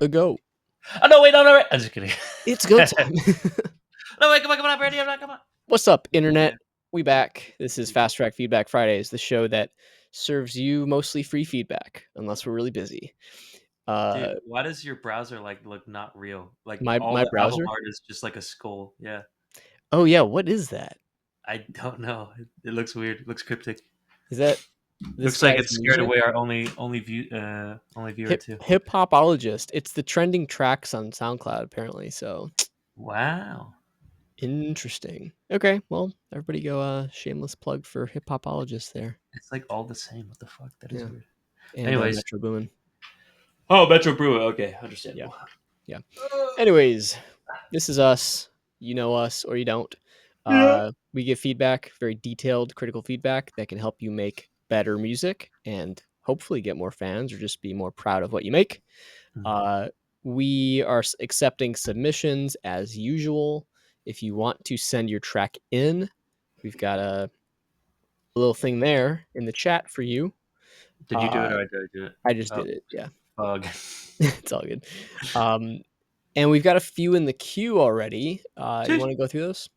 ago. Oh no, wait, no, wait. I'm just kidding. It's go time. No, wait, come on, Brandy, come on. What's up, Yeah. internet? We back. This is Fast Track Feedback Fridays, the show that serves you mostly free feedback, unless we're really busy. Dude, why does your browser look not real? Like all My the album browser. art is just like a skull. Yeah, Oh yeah, what is that? I don't know. It looks weird. It looks cryptic. Is that this Looks like guy's it's scared music? away our only viewer too. Hip hopologist. It's the trending tracks on SoundCloud apparently. So Wow. interesting. Okay, well, everybody go shameless plug for hip hopologist there. It's like all the same. What the fuck? That is Yeah, weird. and Anyways. Metro Boomin. Oh, Metro Brewer. Okay, Yeah, understandable. yeah. Anyways, this is us. You know us or you don't. Yeah. We give feedback, very detailed, critical feedback that can help you make better music and hopefully get more fans or just be more proud of what you make. Uh, we are accepting submissions as usual. If you want to send your track in, we've got a little thing there in the chat for you. Did you do it or did I do it? I just Oh, did it. Yeah, bug. it's all good. And we've got a few in the queue already. You want to go through those?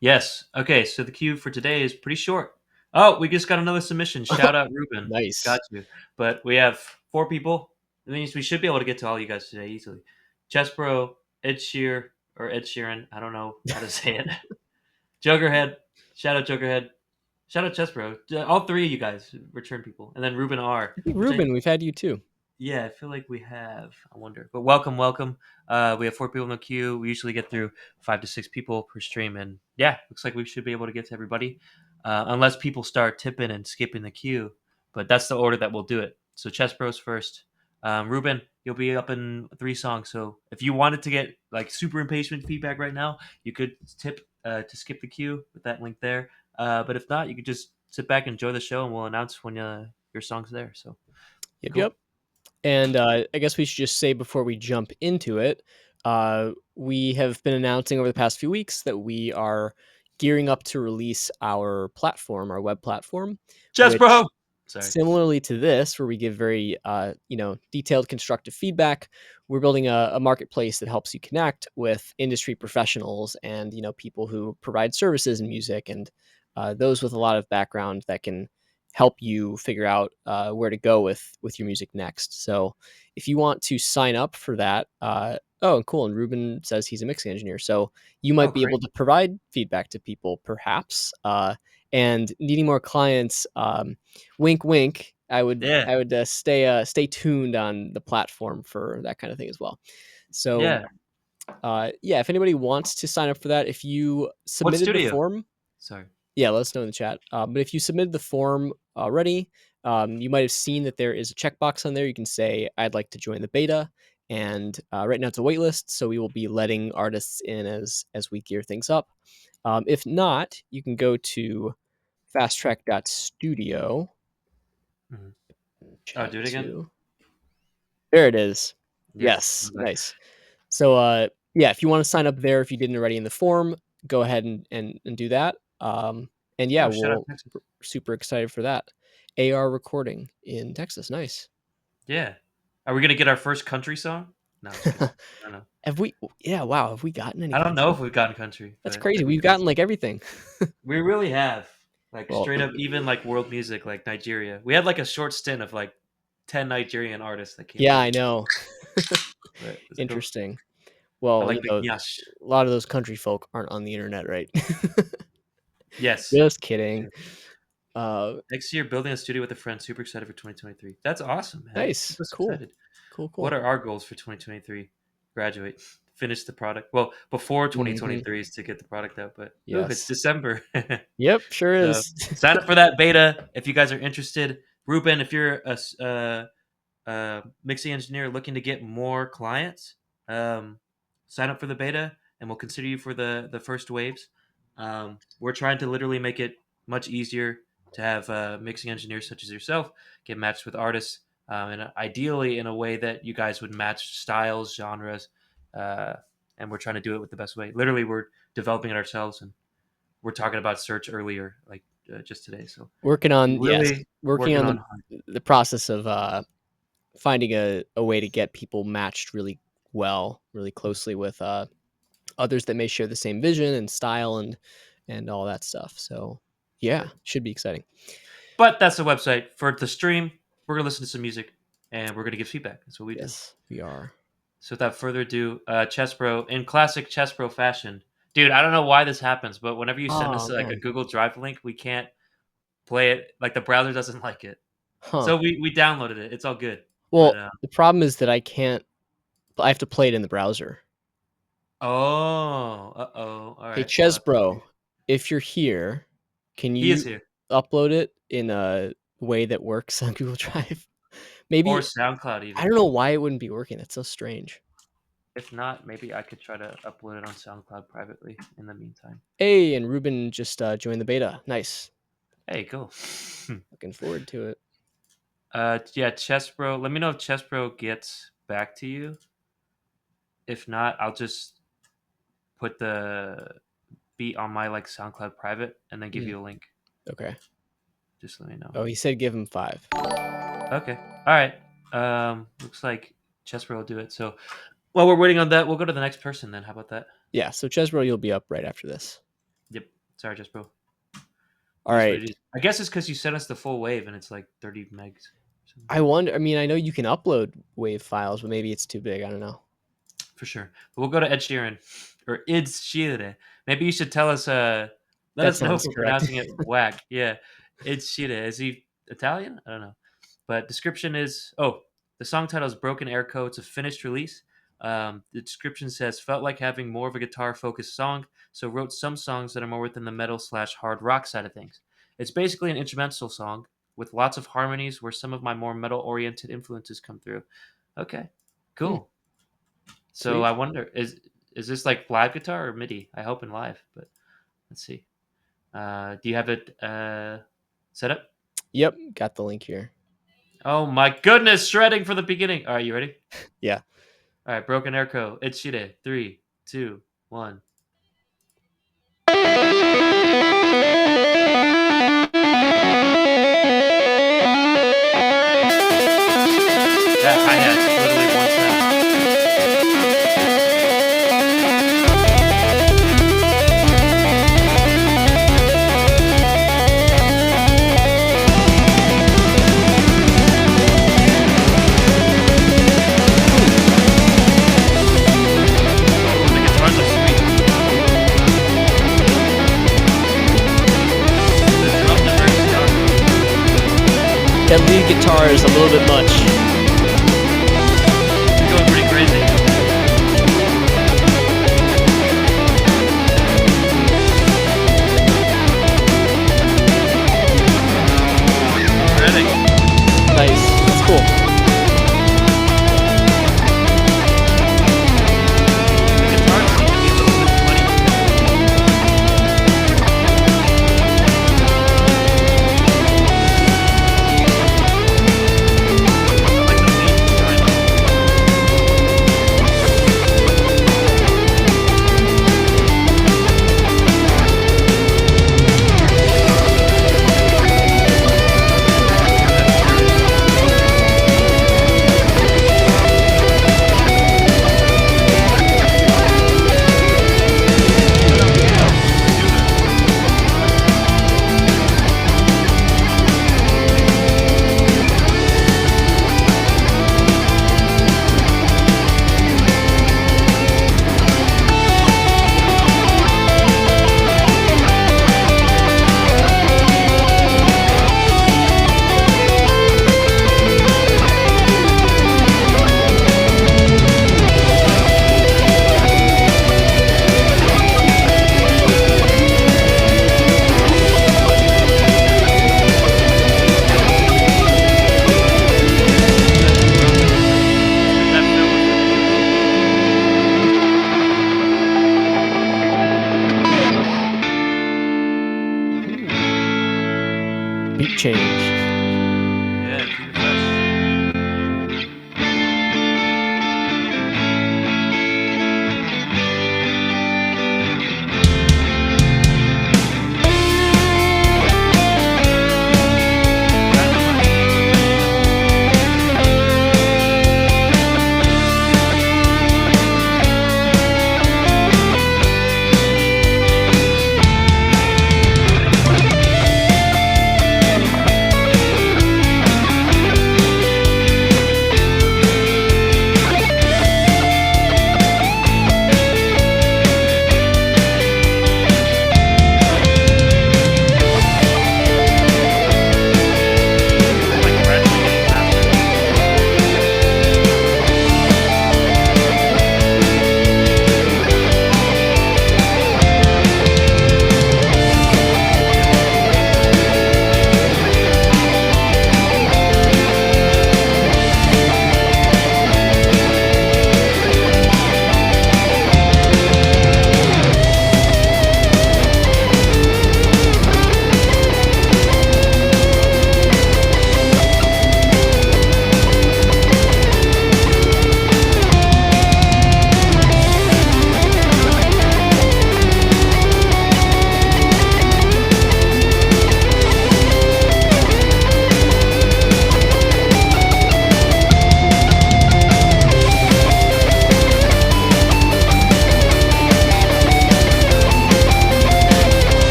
Yes. Okay, so the queue for today is pretty short. Oh, we just got another submission. Shout out Ruben. Nice. Got you. But we have 4 people. That means we should be able to get to all you guys today easily. Chessbro, Ed Sheer or Ed Sheeran. I don't know how to say it. Jokerhead. Shout out Jokerhead. Shout out Chessbro. All three of you guys, return people. And then Ruben R. I think Which Ruben, we've had you too. yeah, I feel like we have. I wonder. But welcome, welcome. We have 4 people in the queue. We usually get through 5 to 6 people per stream. And yeah, looks like we should be able to get to everybody. Unless people start tipping and skipping the queue. But that's the order that we'll do it. So Chess Bros first. Ruben, you'll be up in 3 songs. So if you wanted to get like super impatient feedback right now, you could tip to skip the queue with that link there. But if not, you could just sit back and enjoy the show and we'll announce when your song's there. So Yep, cool. yep. And I guess we should just say before we jump into it, we have been announcing over the past few weeks that we are gearing up to release our platform, our web platform, Chess which Bro! Sorry. similarly to this, where we give very detailed constructive feedback, we're building a marketplace that helps you connect with industry professionals and people who provide services in music and those with a lot of background that can help you figure out where to go with your music next. So if you want to sign up for that, oh, cool. And Ruben says he's a mixing engineer. So you might Oh, be able great. to provide feedback to people, perhaps. And needing more clients, wink, wink. Yeah. I would stay tuned on the platform for that kind of thing as well. So Yeah. yeah, if anybody wants to sign up for that, if you What submitted the studio? form, Sorry. yeah, let us know in the chat. But if you submitted the form already, you might have seen that there is a checkbox on there. You can say, I'd like to join the beta. And right now it's a waitlist, so we will be letting artists in as we gear things up. If not, you can go to fasttrack.studio. Mm-hmm. Oh, Chat do it again? to. There it is. Yep. Yes, Okay. nice. So yeah, if you want to sign up there, if you didn't already in the form, go ahead and do that. And yeah, Oh, shout out Texas. we're super excited for that. AR recording in Texas, nice. Yeah. Are we going to get our first country song? No, I'm just kidding. I don't know. Have we? Yeah, wow. Have we gotten any I don't know country? if we've gotten country, That's but crazy. that'd be We've cool. gotten like everything. We really have. Like Well, straight up, even like world music, like Nigeria. We had like a short stint of like 10 Nigerian artists that came yeah, over. I know. But it's cool. Interesting. I Well, like Big Nyash. a lot of those country folk aren't on the internet, right? Yes. Just kidding. Next year, building a studio with a friend. Super excited for 2023. That's awesome, man. Keep Nice. us Cool. excited. Cool. What are our goals for 2023? Graduate, finish the product. Well, before Mhm. 2023 is to get the product out, but ooh, it's Yes. December. Yep, sure So is. sign up for that beta if you guys are interested. Ruben, if you're a mixing engineer looking to get more clients, sign up for the beta, and we'll consider you for the first waves. We're trying to literally make it much easier to have mixing engineers such as yourself get matched with artists, and ideally in a way that you guys would match styles, genres, uh, and we're trying to do it with the best way. Literally, we're developing it ourselves, and we're talking about search earlier, like just today. So Working on yes, really working working on on. the process of finding a way to get people matched really well, really closely with others that may share the same vision and style and all that stuff. So yeah, Sure. should be exciting. But that's the website for the stream. We're gonna listen to some music and we're gonna give feedback. That's what we do. Yes, we are. So without further ado, Chess Bro, in classic Chess Bro fashion, dude. I don't know why this happens, but whenever you send us Oh like a man. Google Drive link, we can't play it. Like the browser doesn't like it, Huh. so we downloaded it. It's all good. But Well, the problem is that I have to play it in the browser. oh, all Hey, right. Well, Ches that's gonna be. Bro, if you're here, can He is you here upload it in a way that works on Google Drive? or Maybe SoundCloud I even. don't know why it wouldn't be working. That's so strange. If not, maybe I could try to upload it on SoundCloud privately in the meantime. Hey, and Ruben just joined the beta. Nice. Hey, cool. Looking forward to it. Yeah, Chess Bro. Let me know if Chess Bro gets back to you. If not, I'll just put the beat on my like SoundCloud private and then give Mm, you a link. okay. Just let me know. Oh, he said give him 5. Okay. All right. Looks like Chess Bro will do it. So while we're waiting on that, we'll go to the next person then. How about that? Yeah, so Ches Bro, you'll be up right after this. Yep. Sorry, Chess Bro. All It is what right. it is. I guess it's because you sent us the full wave and it's like 30 megs. I wonder. I mean, I know you can upload wave files, but maybe it's too big. I don't know. For sure. But we'll go to Ed Sheeran or Id Sheeran. Maybe you should tell us. Let That us know if sounds we're correct. pronouncing it whack. Yeah, Id Sheeran. Is he Italian? I don't know. But description is the song title is Broken Airco. It's a finished release. The description says felt like having more of a guitar focused song, so wrote some songs that are more within the metal / hard rock side of things. It's basically an instrumental song with lots of harmonies where some of my more metal oriented influences come through. Okay, Hmm, cool. So sweet. I wonder is this like live guitar or MIDI? I hope in live, but let's see. Do you have it set up? Yep, got the link here. Oh my goodness, shredding for the beginning. All right, you ready? Yeah. All right, Broken Airco. It's Shide. 3, 2, 1. That hi hat, literally one sound. The guitars are sweet. The drums are very strong. That lead guitar is a little bit much. You're going pretty crazy. Shredding. Nice. That's cool. The guitars seem to be a little bit funny. I like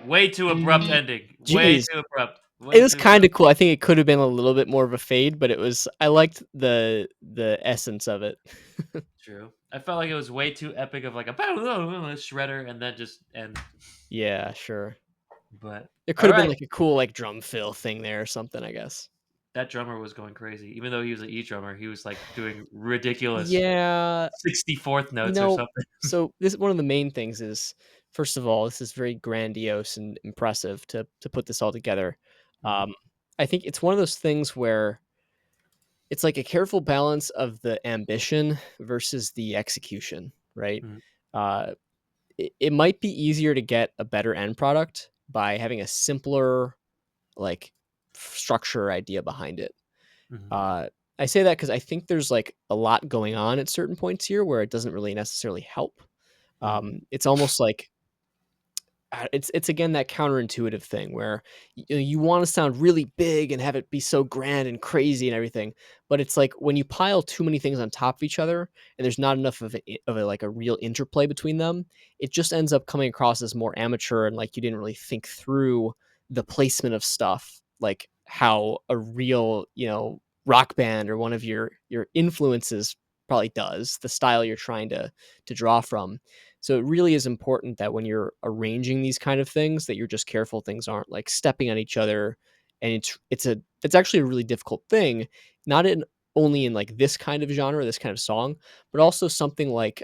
Way too abrupt ending. Way Jeez. too abrupt. It Way was too abrupt. kinda cool. I think it could have been a little bit more of a fade, but I liked the essence of it. True. I felt like it was way too epic of like a shredder and then just end. Yeah, sure. But There could all have been, right, like, a cool, like, drum fill thing there or something, I guess. that drummer was going crazy. Even though he was an E drummer, he was like doing ridiculous Yeah, 64th you notes or know, something. so this one of the main things is, first of all, this is very grandiose and impressive to put this all together. Mhm, Um, I think it's one of those things where it's like a careful balance of the ambition versus the execution, right? mhm, Uh, it might be easier to get a better end product by having a simpler, like, structure idea behind it. mhm, Uh, I say that because I think there's, like, a lot going on at certain points here where it doesn't really necessarily help. mhm, It's almost like it's again that counterintuitive thing where you want to sound really big and have it be so grand and crazy and everything, but it's like when you pile too many things on top of each other and there's not enough of a like a real interplay between them, it just ends up coming across as more amateur and like you didn't really think through the placement of stuff, like how a real rock band or one of your influences probably does, the style you're trying to draw from. So it really is important that when you're arranging these kind of things, that you're just careful things aren't like stepping on each other. And it's actually a really difficult thing, not in only in like this kind of genre, this kind of song, but also something like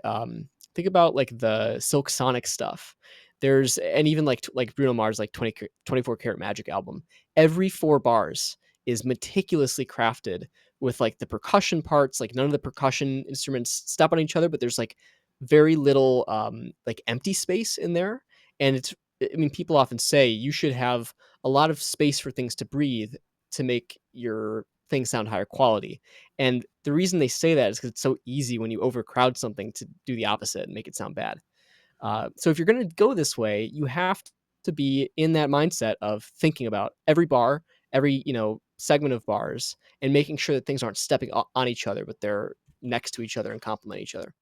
think about like the Silk Sonic stuff. There's and even like Bruno Mars like 24 Karat Magic album. Every four bars is meticulously crafted with like the percussion parts, like none of the percussion instruments step on each other, but there's like very little like empty space in there. And I mean, people often say you should have a lot of space for things to breathe to make your thing sound higher quality. And the reason they say that is because it's so easy when you overcrowd something to do the opposite and make it sound bad. mhm, So if you're going to go this way, you have to be in that mindset of thinking about every bar, every segment of bars, and making sure that things aren't stepping on each other, but they're next to each other and complement each other.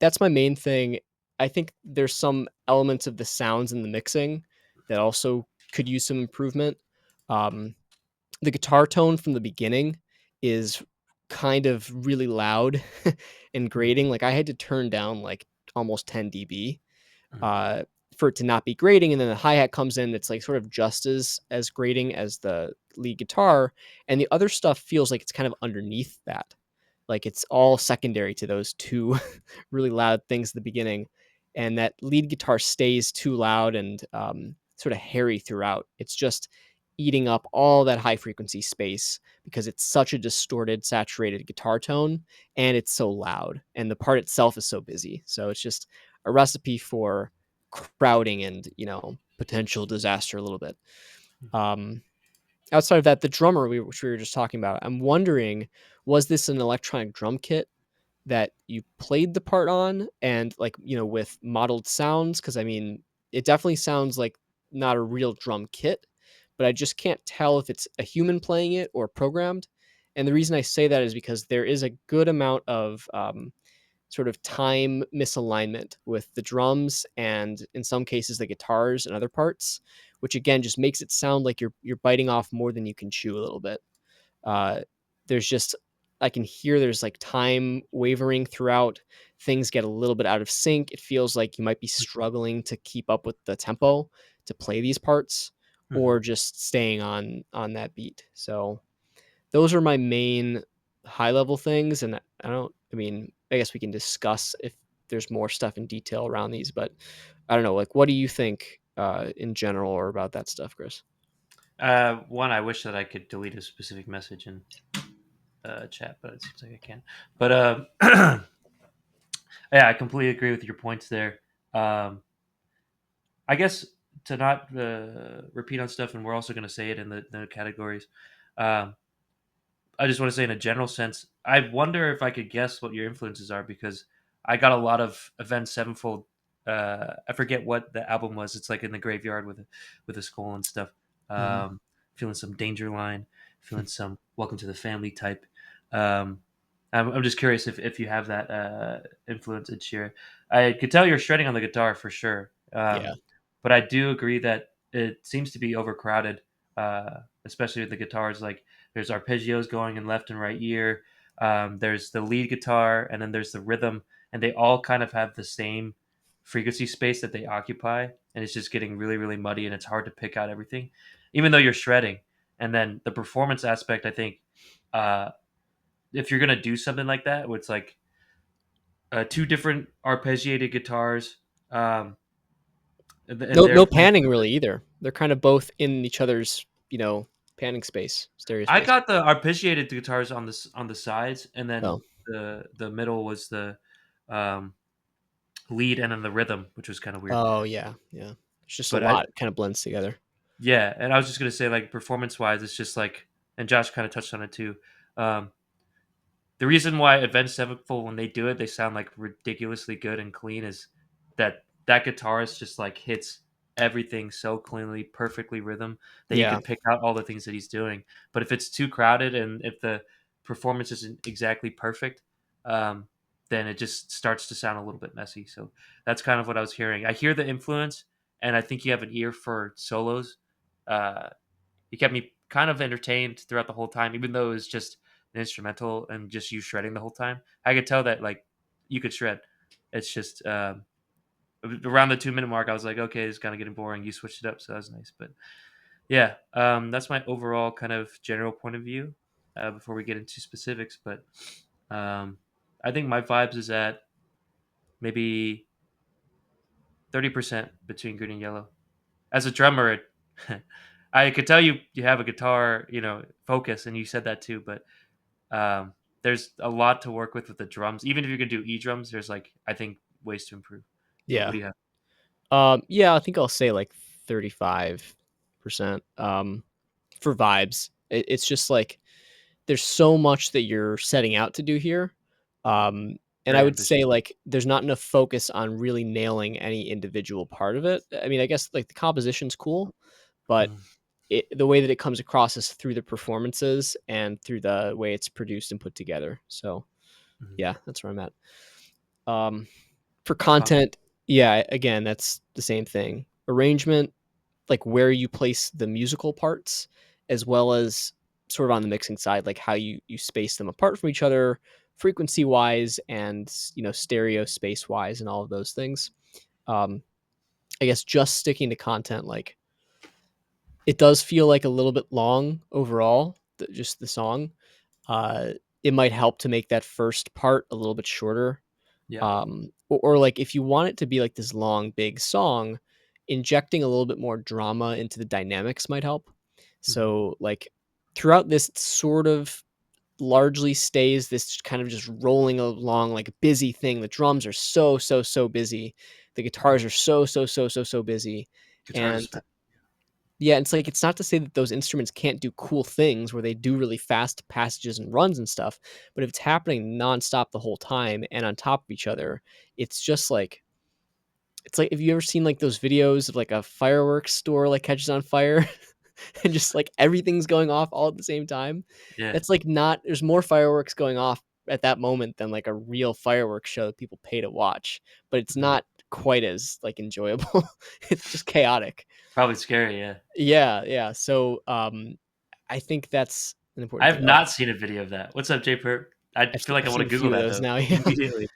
That's my main thing. I think there's some elements of the sounds in the mixing that also could use some improvement. Um, the guitar tone from the beginning is kind of really loud and mhm, grating. Like I had to turn down like almost 10 dB mhm, uh, for it to not be grating. And then the hi hat comes in, it's like sort of just as grating as the lead guitar, and the other stuff feels like it's kind of underneath that. Like it's all secondary to those two really loud things at the beginning, and that lead guitar stays too loud and sort of hairy throughout. It's just eating up all that high frequency space because it's such a distorted, saturated guitar tone, and it's so loud, and the part itself is so busy. So it's just a recipe for crowding and potential disaster a little bit. Um, Outside of that, the drummer which we were just talking about, I'm wondering, was this an electronic drum kit that you played the part on and like with modeled sounds? Because I mean it definitely sounds like not a real drum kit, but I just can't tell if it's a human playing it or programmed. And the reason I say that is because there is a good amount of sort of time misalignment with the drums and in some cases the guitars and other parts, which again just makes it sound like you're biting off more than you can chew a little bit. uh, there's just I can hear there's like time wavering throughout. Things get a little bit out of sync. It feels like you might be struggling to keep up with the tempo to play these parts, mhm. or just staying on that beat. So those are my main high level things, and I mean, I guess we can discuss if there's more stuff in detail around these, but I don't know. Like, what do you think in general or about that stuff, Chris? One, I wish that I could delete a specific message in chat, but it seems like I can't. But yeah, I completely agree with your points there. Um, I guess to not repeat on stuff, and we're also going to say it in the categories. Um, I just want to say, in a general sense, I wonder if I could guess what your influences are because I got a lot of Avenged Sevenfold. I forget what the album was. It's like in the graveyard with a skull and stuff. Mhm. Um, Feeling some Danger Line, feeling some Welcome to the Family type. Um, I'm just curious if you have that influence, Ed Sheeran. I could tell you're shredding on the guitar for sure. Yeah. but I do agree that it seems to be overcrowded, especially with the guitars. Like there's arpeggios going in left and right ear. There's the lead guitar, and then there's the rhythm, and they all kind of have the same frequency space that they occupy, and it's just getting really, really muddy, and it's hard to pick out everything, even though you're shredding. And then the performance aspect, I think, uh, if you're gonna do something like that, where it's like two different arpeggiated guitars, um, and No they're panning really either. They're kind of both in each other's, panning space, stereo I space. got the arpeggiated guitars on the sides, and then Oh. the middle was the um, lead, and then the rhythm, which was kind of weird. Oh, yeah, yeah. It's just a But I lot, it kinda blends together. yeah, and I was just gonna say like performance wise, it's just like, and Josh kind of touched on it too. Um, the reason why Avenged Sevenfold, when they do it, they sound like ridiculously good and clean is that guitarist just like hits everything so cleanly, perfectly rhythm that you Yeah, could pick out all the things that he's doing. But if it's too crowded and if the performance isn't exactly perfect, um, then it just starts to sound a little bit messy. So that's kind of what I was hearing. I hear the influence, and I think you have an ear for solos. Uh, he kept me kind of entertained throughout the whole time, even though it was just an instrumental and just you shredding the whole time. I could tell that like you could shred. It's just around the 2 minute mark, I was like, okay, it's kind of getting boring. You switched it up, so that was nice. But yeah, that's my overall kind of general point of view. Before we get into specifics, but um, I think my vibes is at maybe 30% between green and yellow. As a drummer, I could tell you have a guitar, focus, and you said that too. But there's a lot to work with the drums. Even if you can do e drums, there's like I think ways to improve. What yeah. do you have? Yeah, I think I'll say, like, 35%, for vibes. It's just, like, there's so much that you're setting out to do here, um, and I Very would say, ambitious. like, there's not enough focus on really nailing any individual part of it. I mean, I guess, like, the composition's cool, but Mhm, the way that it comes across is through the performances and through the way it's produced and put together. So, mhm. yeah, that's where I'm at. Um, for Content. content, yeah, again, that's the same thing. Arrangement, like where you place the musical parts, as well as sort of on the mixing side, like how you space them apart from each other, frequency wise, and stereo space wise, and all of those things. Um, I guess just sticking to content, like it does feel like a little bit long overall, just the song. Uh, it might help to make that first part a little bit shorter, Yeah. or like if you want it to be like this long big song, injecting a little bit more drama into the dynamics might help. Mhm, So like throughout this, it sort of largely stays this kind of just rolling along like a busy thing. The drums are so busy, the mhm. guitars are so busy, Guitar and just spent. yeah, it's like it's not to say that those instruments can't do cool things where they do really fast passages and runs and stuff, but if it's happening nonstop the whole time and on top of each other, it's just like it's like, have you ever seen like those videos of like a fireworks store like catches on fire and just like everything's going off all at the same time? Yeah. That's like not there's more fireworks going off at that moment than like a real fireworks show that people pay to watch, but it's Mhm. not quite as like enjoyable. It's just chaotic. Probably scary. Yeah. Yeah, yeah. So, I think that's an I important have thing. Oh, not seen a video of that. What's up, J Perp? I feel like I I've want seen to a Google few of that those though now. Yeah, immediately.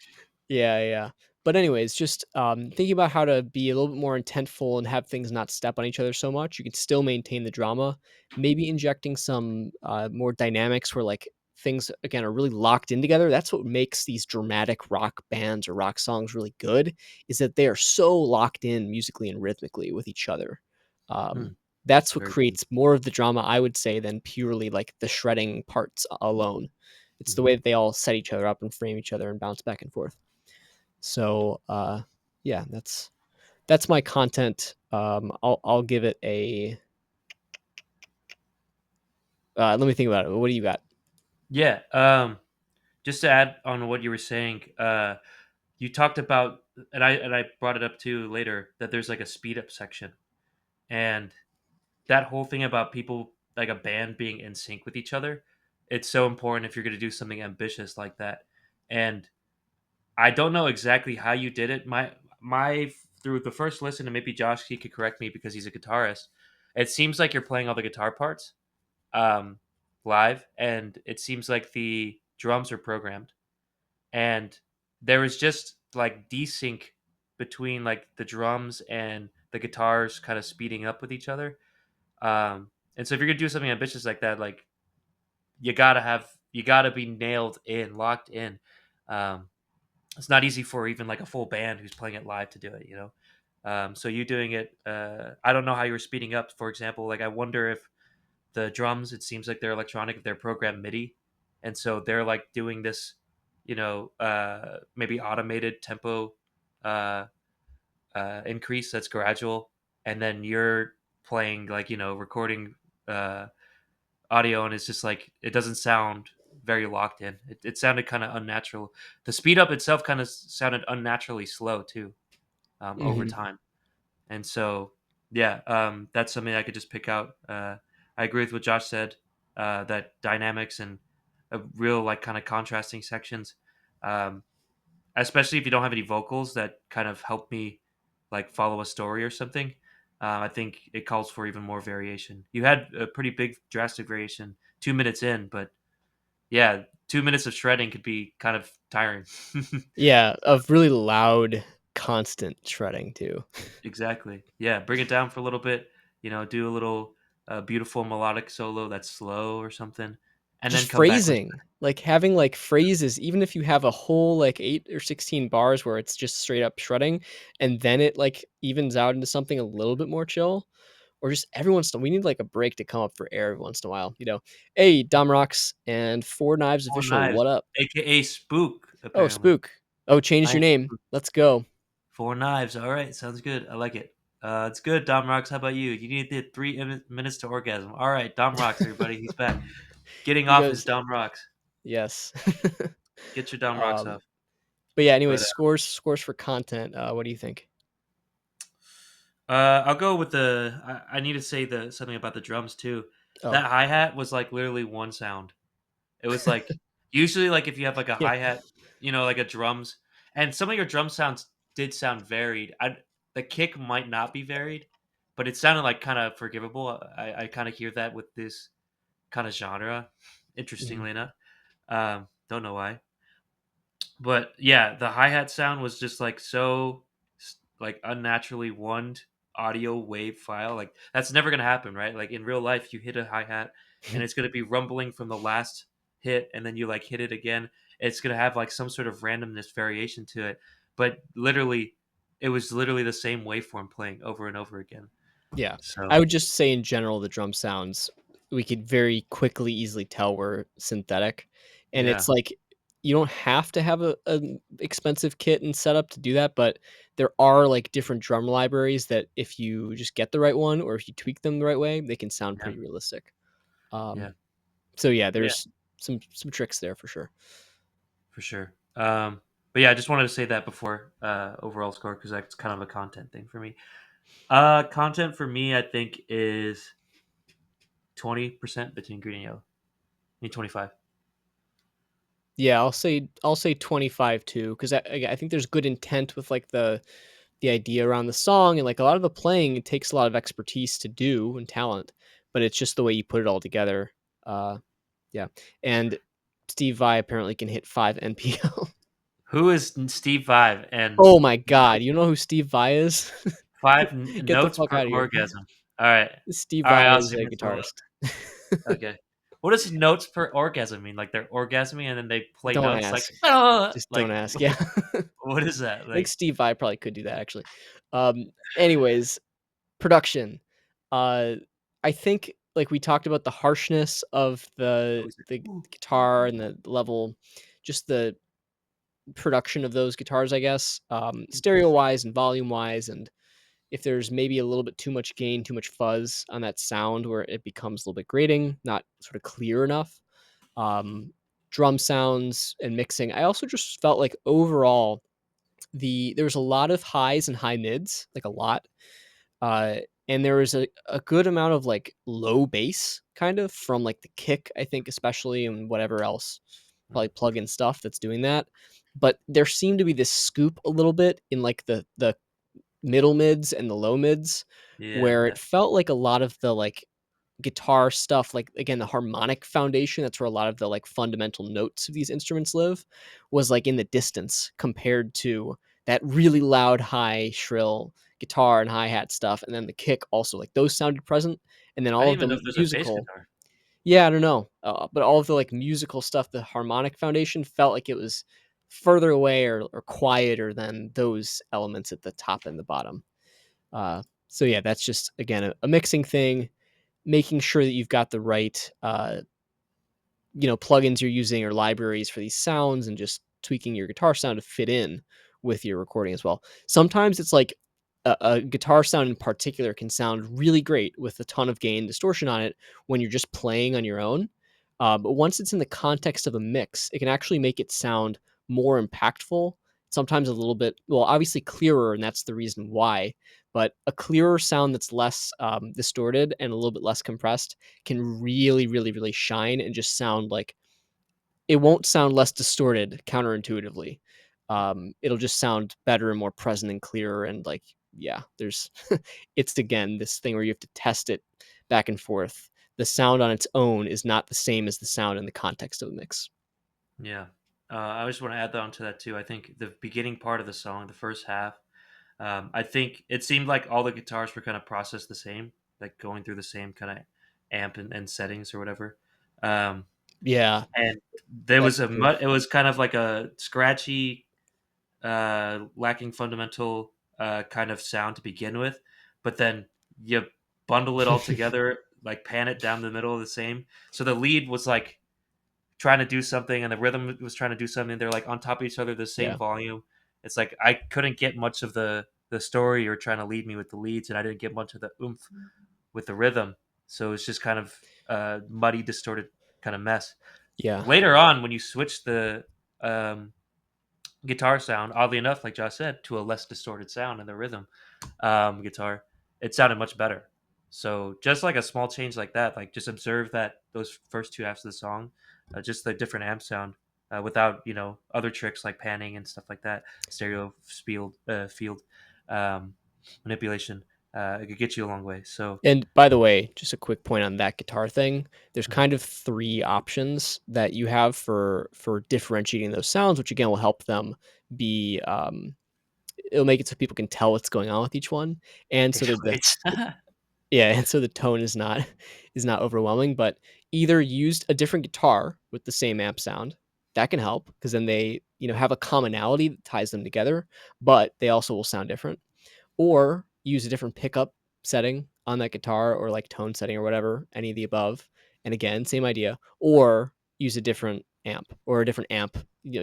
yeah, yeah. But anyways, just thinking about how to be a little bit more intentful and have things not step on each other so much. You can still maintain the drama. Maybe injecting some more dynamics where like things again are really locked in together. That's what makes these dramatic rock bands or rock songs really good. Is that they are so locked in musically and rhythmically with each other. Um, Hmm, that's what very cool. creates more of the drama, I would say, than purely like the shredding parts alone. It's the Mhm. way that they all set each other up and frame each other and bounce back and forth. So, yeah, that's my content. I'll give it a. Let me think about it. What do you got? Yeah. Just to add on what you were saying, you talked about, and I brought it up too later that there's like a speed up section, and that whole thing about people like a band being in sync with each other, it's so important if you're going to do something ambitious like that. And I don't know exactly how you did it. My through the first listen, and maybe Josh he could correct me because he's a guitarist. It seems like you're playing all the guitar parts um, live, and it seems like the drums are programmed, and there was just like desync between like the drums and the guitars kind of speeding up with each other. And so if you're gonna do something ambitious like that, like you gotta be nailed in, locked in. Um, it's not easy for even like a full band who's playing it live to do it, you know. So you doing it, I don't know how you were speeding up. For example, like I wonder if the drums, it seems like they're electronic, if they're programmed MIDI, and so they're like doing this, maybe automated tempo uh, increase that's gradual, and then you're playing like recording uh, audio, and it's just like it doesn't sound very locked in. It sounded kind of unnatural. The speed up itself kind of sounded unnaturally slow too over Mhm. time. And so, yeah, that's something I could just pick out. I agree with what Josh said, that dynamics and a real like kind of contrasting sections, um, especially if you don't have any vocals that kind of help me like follow a story or something. I think it calls for even more variation. You had a pretty big drastic variation 2 minutes in, but yeah, 2 minutes of shredding could be kind of tiring. Yeah, of really loud, constant shredding too. Exactly. Yeah, bring it down for a little bit. Do a little beautiful melodic solo that's slow or something, and Just then come back with. phrasing, like, having, like, phrases, even if you have a whole, like, 8 or 16 bars where it's just straight up shredding, and then it, like, evens out into something a little bit more chill, or just every once in a we need, like, a break to come up for air every once in a while, you know? "Hey, Dom Rocks and Four Knives Four Official, Knives, what up?" aka Spook. "Oh, Apparently, Spook. Oh, changed I your am name. Spook. Let's go." Four Knives. All right, sounds good. I like it. It's good. Dom Rocks. How about you? You needed 3 minutes to orgasm. All right, Dom Rocks. Everybody, he's back. Getting He off his goes Dom Rocks. yes. Get your Dom Rocks Um, off. but yeah, anyways, But scores for content, what do you think? I'll go with the. I need to say the something about the drums too. Oh, That hi hat was like literally one sound. It was like usually like if you have like a yeah. hi hat, like a drums, and some of your drum sounds did sound varied. The kick might not be varied, but it sounded like kind of forgivable. I kind of hear that with this kind of genre. Mhm. Interestingly enough, don't know why. But yeah, the hi hat sound was just like so like unnaturally one audio wave file. Like that's never gonna happen, right? Like in real life, you hit a hi hat and it's gonna be rumbling from the last hit, and then you like hit it again. It's gonna have like some sort of randomness variation to it. But literally, it was literally the same waveform playing over and over again. Yeah. I So would just say in general, the drum sounds, we could very quickly, easily tell were synthetic. And yeah, it's like, you don't have to have an expensive kit and setup to do that, but there are like different drum libraries that if you just get the right one or if you tweak them the right way, they can sound yeah, pretty realistic. Um, yeah, so yeah, yeah, there's some tricks there for sure. for sure. But yeah, I just wanted to say that before overall score because that's kind of a content thing for me. Content for me, I think is 20% between green and yellow. I mean 25. Yeah, I'll say 25 too, because I think there's good intent with like the idea around the song and like a lot of the playing. It takes a lot of expertise to do and talent, but it's just the way you put it all together. Uh, yeah, and Steve Vai apparently can hit 5 NPL. Who is Steve Five and Oh my god, you know who Steve Vai is? five Get the notes fuck per out of here. orgasm? All right, Steve all right. Vai I'll is see a this one. guitarist. Okay. What does notes per orgasm mean? Like they're orgasming and then they play Don't notes like ask. Just don't like ask. Yeah. what is that? I think Like Steve Vai probably could do that actually. Anyways, production. Uh, I think like we talked about the harshness of what is it? the Ooh, guitar and the level, just the production of those guitars, I guess. Stereo interesting. wise and volume wise, and if there's maybe a little bit too much gain, too much fuzz on that sound where it becomes a little bit grating, not sort of clear enough. Um, Drum sounds and mixing. I also just felt like overall there was a lot of highs and high mids, like a lot. Uh, and there was a good amount of like low bass kind of from like the kick, I think, especially, and whatever else, Mm, probably plug in stuff that's doing that. But there seemed to be this scoop a little bit in like the middle mids and the low mids, where Yeah. it felt like a lot of the like guitar stuff, like again, the harmonic foundation, that's where a lot of the like fundamental notes of these instruments live, was like in the distance compared to that really loud, high, shrill guitar and hi-hat stuff. And then the kick also, like those sounded present. And then I all didn't of even know the if there's a bass musical, guitar. yeah, I don't know. But all of the like musical stuff, the harmonic foundation felt like it was further away or quieter than those elements at the top and the bottom. So yeah, that's just again a mixing thing, making sure that you've got the right plugins you're using or libraries for these sounds, and just tweaking your guitar sound to fit in with your recording as well. Sometimes it's like a guitar sound in particular can sound really great with a ton of gain distortion on it when you're just playing on your own. But once it's in the context of a mix, it can actually make it sound more impactful. Sometimes a little bit, well, obviously clearer, and that's the reason why. But a clearer sound that's less distorted and a little bit less compressed can really, really, really shine and just sound like it won't sound less distorted counterintuitively. It'll just sound better and more present and clearer. And like, yeah, there's, it's again this thing where you have to test it back and forth. The sound on its own is not the same as the sound in the context of a mix. Yeah. I just want to add on to that too. I think the beginning part of the song, the first half, I think it seemed like all the guitars were kind of processed the same, like going through the same kind of amp and settings or whatever. Um, Yeah, and there was that's a true. it was kind of like a scratchy, lacking fundamental kind of sound to begin with, but then you bundle it all together, like pan it down the middle of the same. So the lead was like trying to do something and the rhythm was trying to do something. They're like on top of each other, the same Yeah, volume. It's like I couldn't get much of the story or trying to lead me with the leads, and I didn't get much of the oomph with the rhythm. So it's just kind of a muddy, distorted kind of mess. yeah, Later on, when you switch the um, guitar sound, oddly enough, like Josh said, to a less distorted sound in the rhythm guitar, it sounded much better. So just like a small change like that, like just observe that those first two halves of the song, just the different amp sound, without other tricks like panning and stuff like that, stereo field um, manipulation. It could get you a long way. So and by the way, just a quick point on that guitar thing. There's mhm, kind of 3 options that you have for differentiating those sounds, which again will help them be, it'll make it so people can tell what's going on with each one, and so that wait. yeah, and so the tone is not is not overwhelming. But either used a different guitar with the same amp sound, that can help because then they, have a commonality that ties them together, but they also will sound different. Or use a different pickup setting on that guitar, or like tone setting or whatever, any of the above. And again, same idea. Or use a different amp or a different amp,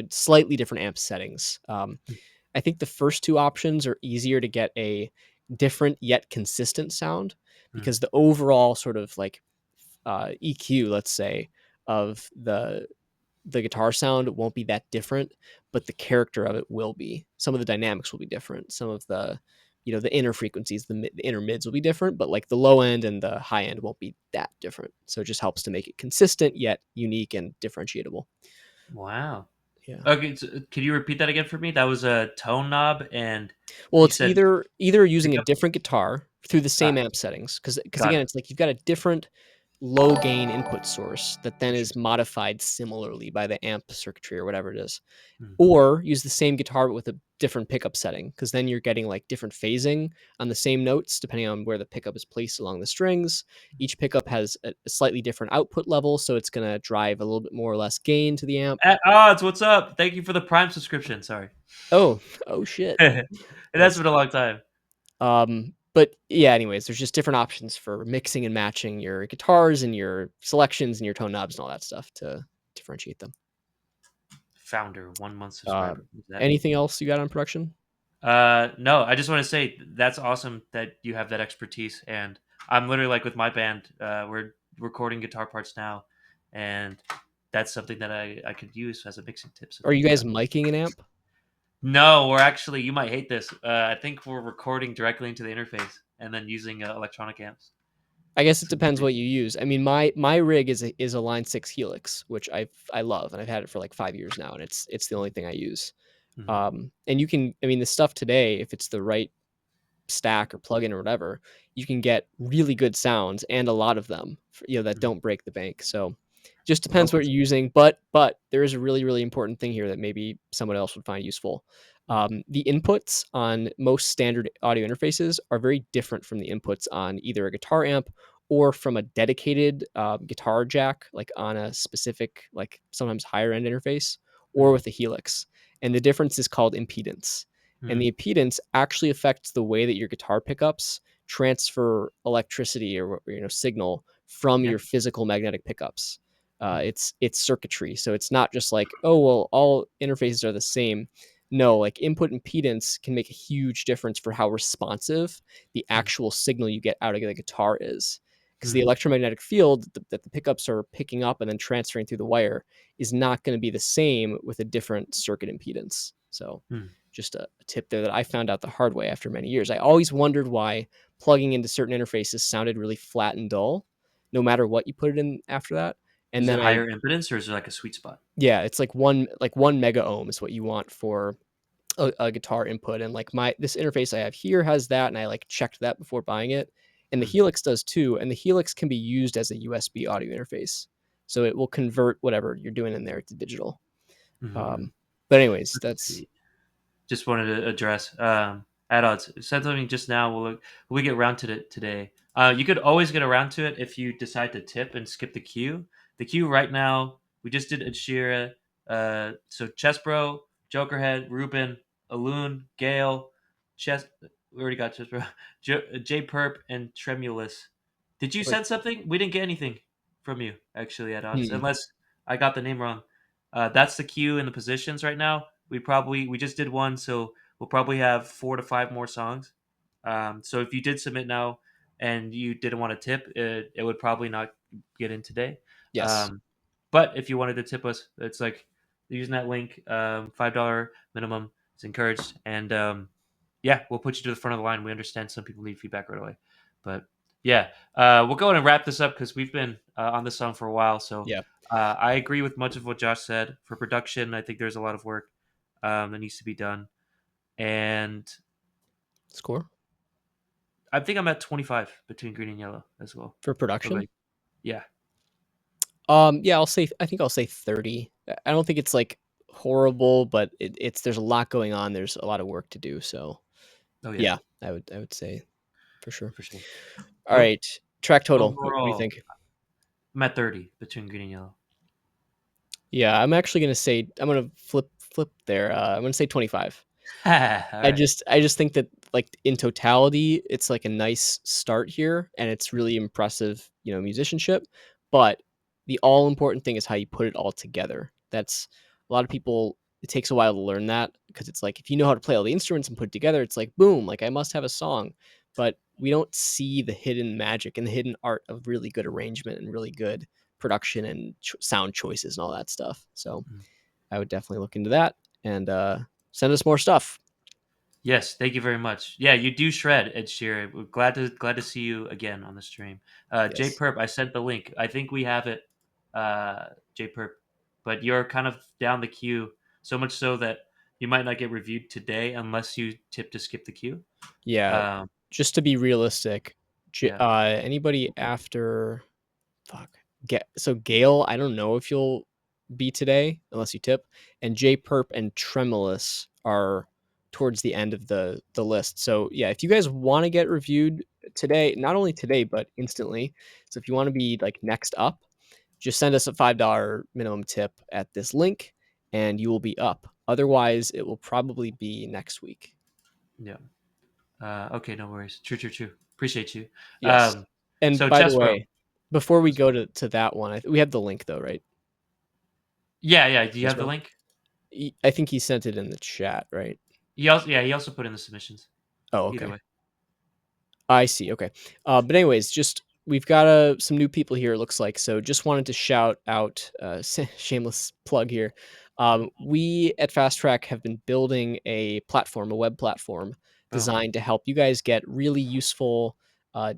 slightly different amp settings. I think the first 2 options are easier to get a different yet consistent sound, Mm, because the overall sort of like EQ, let's say, of the guitar sound won't be that different, but the character of it will be. Some of the dynamics will be different. Some of the, the inner frequencies, the inner mids will be different, but like the low end and the high end won't be that different. So it just helps to make it consistent yet unique and differentiable. wow. Yeah. Okay, so, can you repeat that again for me? That was a tone knob, and Well, you it's said either using a pickup. different guitar through the Ah, same amp settings, because got again, it. it's like you've got a different low gain input source that then is Interesting. modified similarly by the amp circuitry or whatever it is. Hmm. Or use the same guitar but with a different pickup setting, because then you're getting like different phasing on the same notes depending on where the pickup is placed along the strings. Each pickup has a slightly different output level, so it's going to drive a little bit more or less gain to the amp. At odds, what's up? Thank you for the Prime subscription. Sorry, Oh, oh shit. it has Nice. been a long time. But yeah, anyways, there's just different options for mixing and matching your guitars and your selections and your tone knobs and all that stuff to differentiate them. Founder, 1 month Uh, subscriber. What does that mean? Anything else you got on production? No, I just want to say that's awesome that you have that expertise, and I'm literally like with my band, we're recording guitar parts now, and that's something that I could use as a mixing tip. So Are you thank you. guys miking an amp? No, we're actually, you might hate this. I think we're recording directly into the interface and then using electronic amps. I guess it So we'll depends see. what you use. I mean, my rig is a Line 6 Helix, which I love, and I've had it for like 5 years now, and it's the only thing I use. Mhm. And you can, I mean, the stuff today, if it's the right stack or plugin or whatever, you can get really good sounds and a lot of them, that Mhm. don't break the bank. So just Oh, depends what you're using, but there is a really really important thing here that maybe someone else would find useful. mm, The inputs on most standard audio interfaces are very different from the inputs on either a guitar amp or from a dedicated guitar jack, like on a specific, like sometimes higher end interface, or mm, with a Helix. And the difference is called impedance. And mm, the impedance actually affects the way that your guitar pickups transfer electricity or signal from yeah. your physical magnetic pickups. Mm, It's circuitry, so it's not just like, oh well, all interfaces are the same. No, like input impedance can make a huge difference for how responsive the mm, actual signal you get out of the guitar is, because the mm, electromagnetic field that the pickups are picking up and then transferring through the wire is not going to be the same with a different circuit impedance. So mm. just a tip there that I found out the hard way after many years. I always wondered why plugging into certain interfaces sounded really flat and dull, no matter what you put it in after that. And Is it then I higher impedance or is it like a sweet spot? yeah, it's like one mega ohm is what you want for a guitar input. And like this interface I have here has that, and I like checked that before buying it. And the Mm, Helix does too. And the Helix can be used as a USB audio interface, so it will convert whatever you're doing in there to digital. mhm. Um, but anyways, Let's that's see. Just wanted to address add-ons. Said something just now. Will we get around to it today? You could always get around to it if you decide to tip and skip the queue. The queue right now, we just did Ed Sheeran, so Chesbro, Jokerhead, Ruben, Aloon, Gale, Chess. We already got Chesbro, J Perp, and Tremulous. Did you like, send something? We didn't get anything from you actually, add-ons, hmm, unless I got the name wrong. That's the queue and the positions right now. We just did one, so we'll probably have 4 to 5 more songs. So if you did submit now and you didn't want to tip, it would probably not get in today. yes, Um, but if you wanted to tip us, it's like using that link. $5 minimum is encouraged, and yeah, we'll put you to the front of the line. We understand some people need feedback right away, but yeah, we'll go ahead and wrap this up because we've been on this song for a while. So yeah, I agree with much of what Josh said. For production, I think there's a lot of work that needs to be done, and score I think I'm at 25 between green and yellow as well. for What about production. you? Yeah. Yeah, I think I'll say 30. I don't think it's like horrible, but it's there's a lot going on. There's a lot of work to do. So Oh yeah, yeah, I would say for sure. for sure. All right, track total. What do you Overall, think? I'm at 30 between green and yellow. Yeah, I'm actually gonna say I'm gonna flip there. I'm gonna say 25. All I right. just I just think that like in totality, it's like a nice start here, and it's really impressive, musicianship. But the all important thing is how you put it all together. That's a lot of people. It takes a while to learn that, because it's like if you know how to play all the instruments and put it together, it's like boom, like I must have a song. But we don't see the hidden magic and the hidden art of really good arrangement and really good production and sound choices and all that stuff. So Mm. I would definitely look into that, and send us more stuff. Yes, thank you very much. Yeah, you do shred, Ed Sheeran. We're glad to see you again on the stream. J Yes. Perp, I sent the link. I think we have it, J Perp, but you're kind of down the queue, so much so that you might not get reviewed today unless you tip to skip the queue. Yeah, Um, just to be realistic, yeah, anybody after fuck, so Gale, I don't know if you'll be today unless you tip, and J Perp and Tremulous are towards the end of the list. So yeah, if you guys want to get reviewed today, not only today but instantly, so if you want to be like next up, just send us a $5 minimum tip at this link, and you will be up. Otherwise, it will probably be next week. yeah. Okay, no worries. True, true, true. Appreciate you. Yes. Um, And so by the Chespro, way, before we go to that one, we have the link though, right? yeah, yeah. Do you As have the well. link? I think he sent it in the chat, right? He also put in the submissions. Oh, Either okay. way. I see. Okay. But anyways, just we've got some new people here. It looks like, so. Just wanted to shout out, shameless plug here. Mhm. We at FastTrack have been building a platform, a web platform Oh, designed to help you guys get really useful,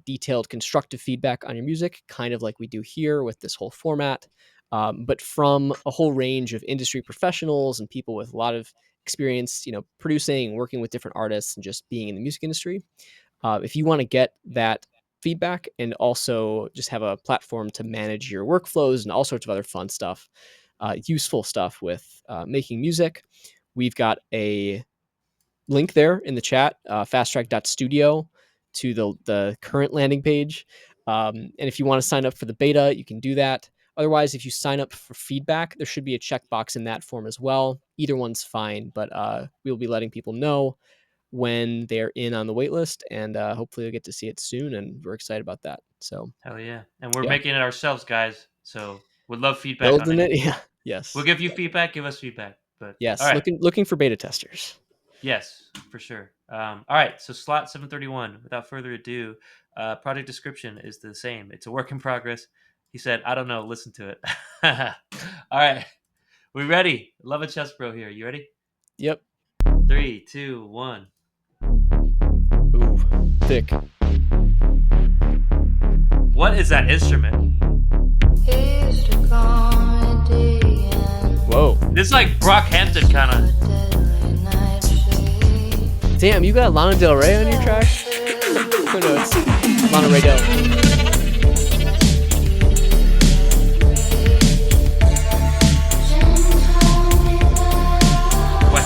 detailed, constructive feedback on your music, kind of like we do here with this whole format. But from a whole range of industry professionals and people with a lot of experience, producing, working with different artists, and just being in the music industry. If you want to get that feedback and also just have a platform to manage your workflows and all sorts of other fun stuff, useful stuff with making music, we've got a link there in the chat, fasttrack.studio, to the current landing page. And if you want to sign up for the beta, you can do that. Otherwise, if you sign up for feedback, there should be a checkbox in that form as well. Either one's fine, but we'll be letting people know when they're in on the wait list, and hopefully they'll get to see it soon. And we're excited about that. So Hell yeah. And we're yeah, making it ourselves, guys. So would love feedback on building it. anything. Yeah, We'll yes, give you feedback. Give us feedback. But all yes. right. Looking for beta testers. Yes, for sure. All right. So slot 731. Without further ado, project description is the same. It's a work in progress. He said, "I don't know. Listen to it." All right. We ready? Love a chess bro here. You ready? Yep. Three, two, one. Ooh, thick. What is that instrument? Whoa. This is like Brockhampton kind of. Damn, you got Lana Del Rey on your track? Oh no, it's Lana Ray Del. Wait.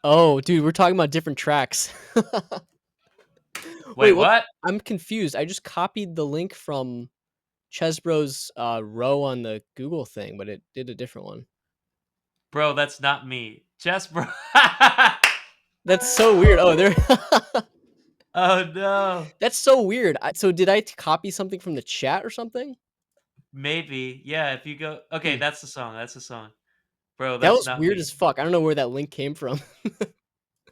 Oh, dude, we're talking about different tracks. Wait, Wait, what? what? I'm confused. I just copied the link from Chesbro's row on the Google thing, but it did a different one. Bro, that's not me. Chess bro. That's so weird. Oh, there. Oh no. That's so weird. So did I copy something from the chat or something? Maybe. Yeah, if you go. Okay, Hmm. that's the song. That's the song. Bro, That that's was not weird me. as fuck. I don't know where that link came from.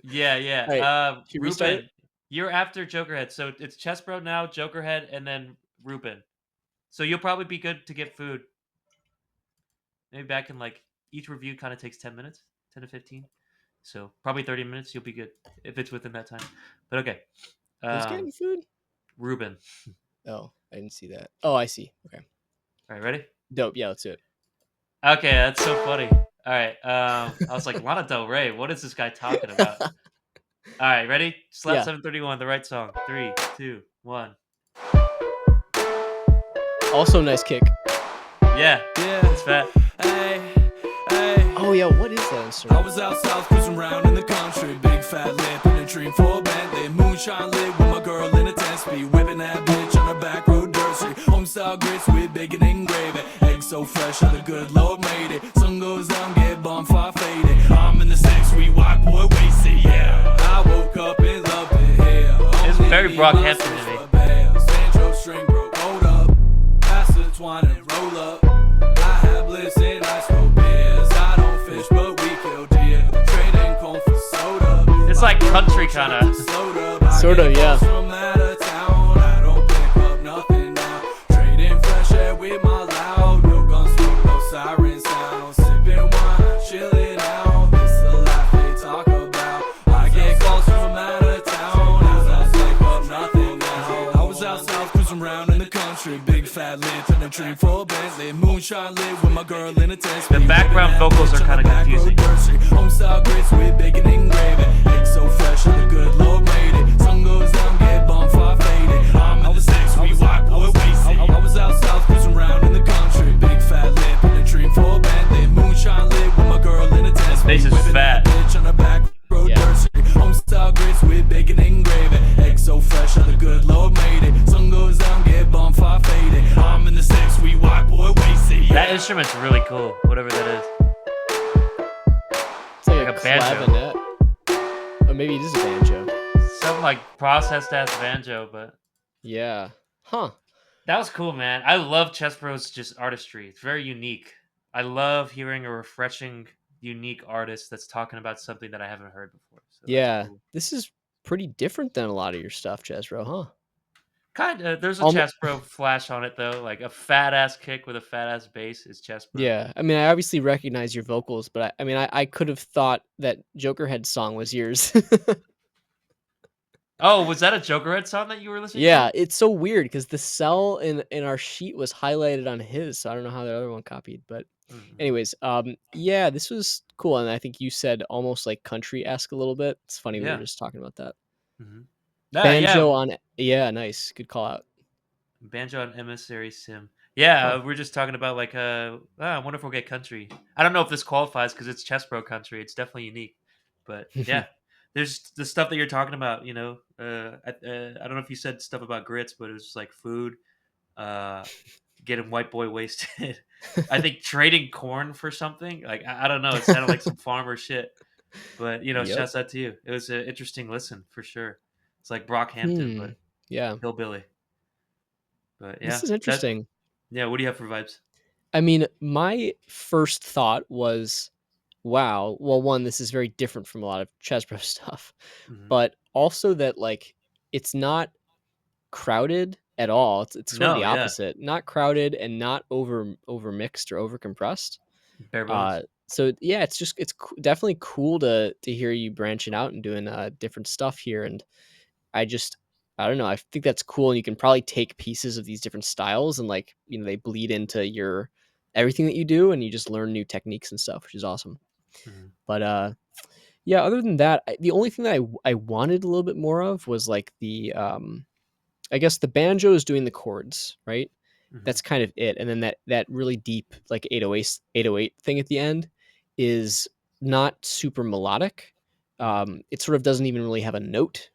Yeah, yeah. All right, should we restart it? Ruben, you're after Jokerhead. So it's Chess Bro now, Jokerhead, and then Ruben. So you'll probably be good to get food. Maybe back in like each review kind of takes 10 minutes, 10 to 15. So probably 30 minutes, you'll be good if it's within that time. But okay. Who's getting Um, food? Ruben. Oh, I didn't see that. Oh, I see. Okay, All right, ready? dope. Yeah, let's do it. Okay, that's so funny. All right. I was like, Lana Del Rey, what is this guy talking about? All right, ready? Slap Yeah. 731, the right song. Three, two, one. Also, nice kick. Yeah, Yeah, it's fat. hey, hey. Oh yeah, what is that I instrument? was out south cruising around in the country, big fat lip and a dream for a Bentley. Moonshine lit with my girl in a 10-speed, whipping that bitch on the back road dirt street. Homestyle grits with bacon and gravy, eggs so fresh, how the good Lord made it. Sun goes down, get bonfire faded. I'm in the six, we white boy wasted, yeah. I woke up in love with hair. It's very Brockhampton to me. Sancho string broke, hold up. Pass the twine and roll up. I have bliss and ice cold beers. I don't fish, but we kill deer. Trading corn for soda. It's like country kind of. Sorta, yeah. From out of town, I don't pick up nothing now. Trading fresh air with my loud. No gun smoke, no siren sound. Sipping wine, chilling out. This the life they talk about. I get calls from out of town. I don't pick up nothing now. I was out south cruising around in the country, big fat limp and a dream for a Bentley. Moonshine lit with my girl in a 10-speed. The background vocals are kind of confusing. Homestyle grits with bacon and gravy. Eggs so fresh, how the good Lord made it. Sun goes down, get bonfire faded. I'm in the six, we white boy wasted. I was out south cruising around in the country, big fat lip and a dream for a Bentley. Moonshine lit with my girl in a 10-speed. Bass is fat. Bitch on the back road Yeah. dirt street. Homestyle grits with bacon and gravy. Eggs so fresh, how the good Lord made it. Sun goes down, get bonfire faded. I'm in the six, we white boy wasted. That instrument's really cool, whatever that is. It's like, Like a a banjo. clavinet. Oh, maybe it is a banjo. Something like processed ass banjo, but Yeah. Huh. that was cool, man. I love Chess Bros' just artistry. It's very unique. I love hearing a refreshing, unique artist that's talking about something that I haven't heard before. So that's Yeah. cool. This is pretty different than a lot of your stuff, Jezro, huh? Kind of. There's a Almo Chess Bro flash on it though, like a fat ass kick with a fat ass bass is Chess Bro. Yeah. I mean, I obviously recognize your vocals, but I mean, I could have thought that Jokerhead song was yours. Oh, was that a Jokerhead song that you were listening to? Yeah, it's so weird because the cell in our sheet was highlighted on his, so I don't know how the other one copied, but Mhm. anyways, yeah, this was cool, and I think you said almost like country-esque a little bit. It's funny we were Yeah. just talking about that. Mhm. Yeah, Banjo on yeah, nice, good call out. Banjo and Emissary Sim. Yeah, Huh. we're just talking about like I wonder if we'll get country. I don't know if this qualifies because it's Chess Pro country. It's definitely unique, but yeah, there's the stuff that you're talking about. I don't know if you said stuff about grits, but it was just like food, uh, getting white boy wasted. I think trading corn for something. Like I don't know. It sounded like some farmer shit, but Yep. shouts out to you. It was an interesting listen for sure. It's like Brockhampton, Hmm, but yeah. hillbilly. But This yeah, is interesting. yeah. What do you have for vibes? I mean, my first thought was, "Wow, well, 1, this is very different from a lot of Chesbro stuff," Mhm. but also that, like, it's not crowded at all. It's sort of No, the yeah, opposite. Not crowded and not over mixed or over compressed. bare bones. So yeah, definitely cool to hear you branching out and doing different stuff here. And I just I don't know. I think that's cool, and you can probably take pieces of these different styles and like they bleed into your everything that you do, and you just learn new techniques and stuff, which is awesome. Mhm. But yeah, other than that, the only thing that I wanted a little bit more of was like the I guess the banjo is doing the chords, right? Mhm. That's kind of it, and then that really deep, like, 808 thing at the end is not super melodic. Mhm. It sort of doesn't even really have a note,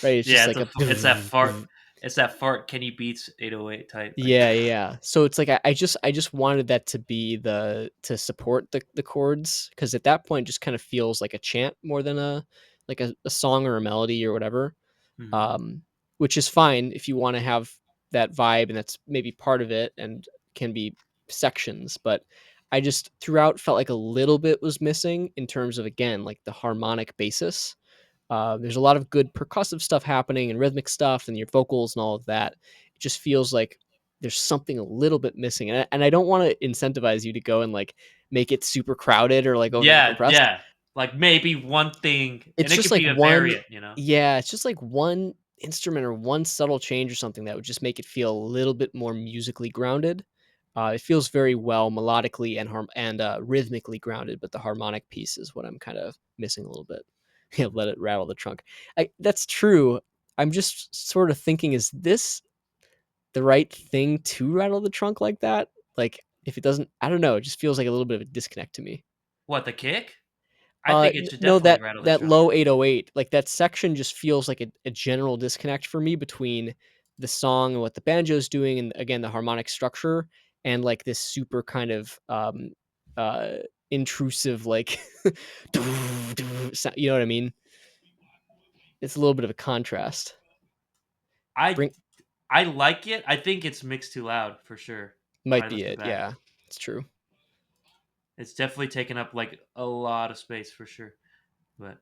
right? It's Yeah, just like a it's that fart. It's that fart. Kenny Beats 808 type. Like, yeah, yeah, yeah. So it's like I just wanted that to be to support the chords, because at that point, it just kind of feels like a chant more than a song or a melody or whatever. mhm. um, which is fine if you want to have that vibe, and that's maybe part of it and can be sections. But I just throughout felt like a little bit was missing in terms of, again, like the harmonic basis. There's a lot of good percussive stuff happening and rhythmic stuff and your vocals and all of that. It just feels like there's something a little bit missing, and I don't want to incentivize you to go and like make it super crowded or like over Yeah, compressed. yeah. Like maybe one thing, and It's it just could like be a one variant. yeah, it's just like one instrument or one subtle change or something that would just make it feel a little bit more musically grounded. It feels very well melodically and rhythmically grounded, but the harmonic piece is what I'm kind of missing a little bit. Yeah, Mhm. let it rattle the trunk. That's true. I'm just sort of thinking, is this the right thing to rattle the trunk like that? Like, if it doesn't, I don't know. It just feels like a little bit of a disconnect to me. What, the kick? I think it should No, definitely that rattle the that trunk. low 808, like, that section just feels like a general disconnect for me between the song and what the banjo's doing, and again, the harmonic structure, and, like, this super kind of, uh, intrusive, like, you know what I mean? It's a little bit of a contrast. I Bring I like it. I think it's mixed too loud for sure. Might Right be off the it, bat, yeah. It's true. it's definitely taken up like a lot of space for sure. But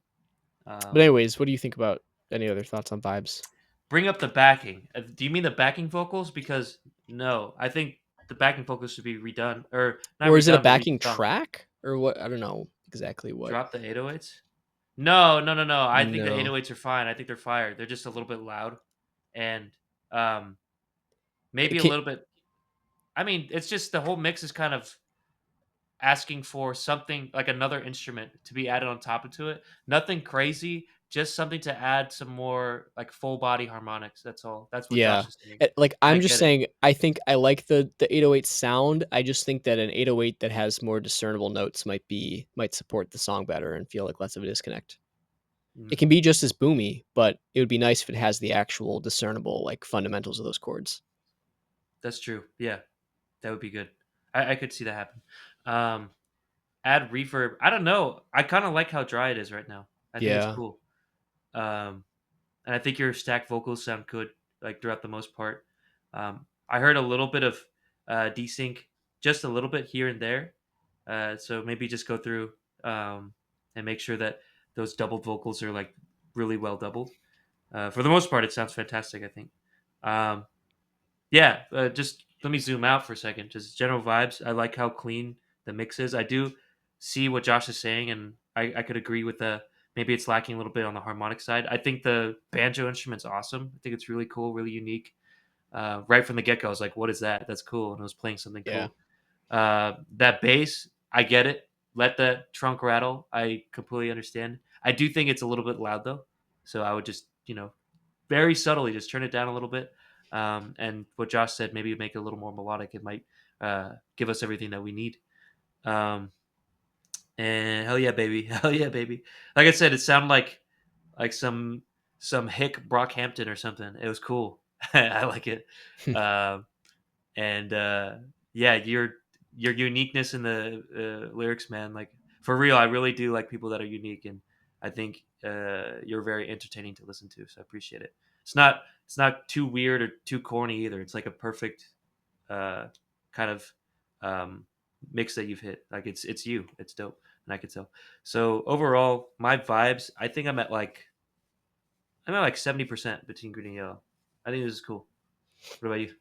But um, anyways, what do you think about any other thoughts on vibes? bring up the backing. Do you mean the backing vocals? Because no, I think the backing vocals should be redone, or not Or is it a redone, but backing resung. track? Or what? I don't know exactly what. Drop the 808s. No, no, no, no. I think the No. 808s are fine. I think they're fire. They're just a little bit loud, and um, maybe a Ca little bit. I mean, it's just the whole mix is kind of asking for something like another instrument to be added on top of it. Nothing crazy, just something to add some more like full body harmonics. That's all. That's what Yeah. Josh is saying, Like, and I I'm just get it. saying, I think I like the 808 sound. I just think that an 808 that has more discernible notes might support the song better and feel like less of a disconnect. It Mm, can be just as boomy, but it would be nice if it has the actual discernible, like, fundamentals of those chords. that's true. Yeah, that would be good. I could see that happen. Um, add reverb. I don't know. I kind of like how dry it is right now. I think it's Yeah. cool. Um, and I think your stacked vocals sound good like throughout the most part. I heard a little bit of desync, just a little bit here and there. So maybe just go through and make sure that those doubled vocals are like really well doubled. For the most part, it sounds fantastic. I think. Um, yeah, just let me zoom out for a second. Just general vibes. I like how clean the mix is. I do see what Josh is saying, and I could agree with the maybe it's lacking a little bit on the harmonic side. I think the banjo instrument's awesome. I think it's really cool, really unique. Right from the get go, I was like, "What is that? That's cool," and I was playing something Yeah. cool. That bass, I get it. Let the trunk rattle. I completely understand. I do think it's a little bit loud though, so I would just very subtly just turn it down a little bit. And what Josh said, maybe make it a little more melodic. It might give us everything that we need. Um, and hell yeah, baby, hell yeah, baby. Like I said, it sounded like some hick Brockhampton or something. It was cool. I like it. Um, and yeah, your uniqueness in the lyrics, man. Like for real, I really do like people that are unique, and I think you're very entertaining to listen to. So I appreciate it. It's not too weird or too corny either. It's like a perfect uh, kind of um, mix that you've hit. Like it's you. It's dope, and I could tell. So overall, my vibes. I think I'm at like 70% between green and yellow. I think this is cool. What about you?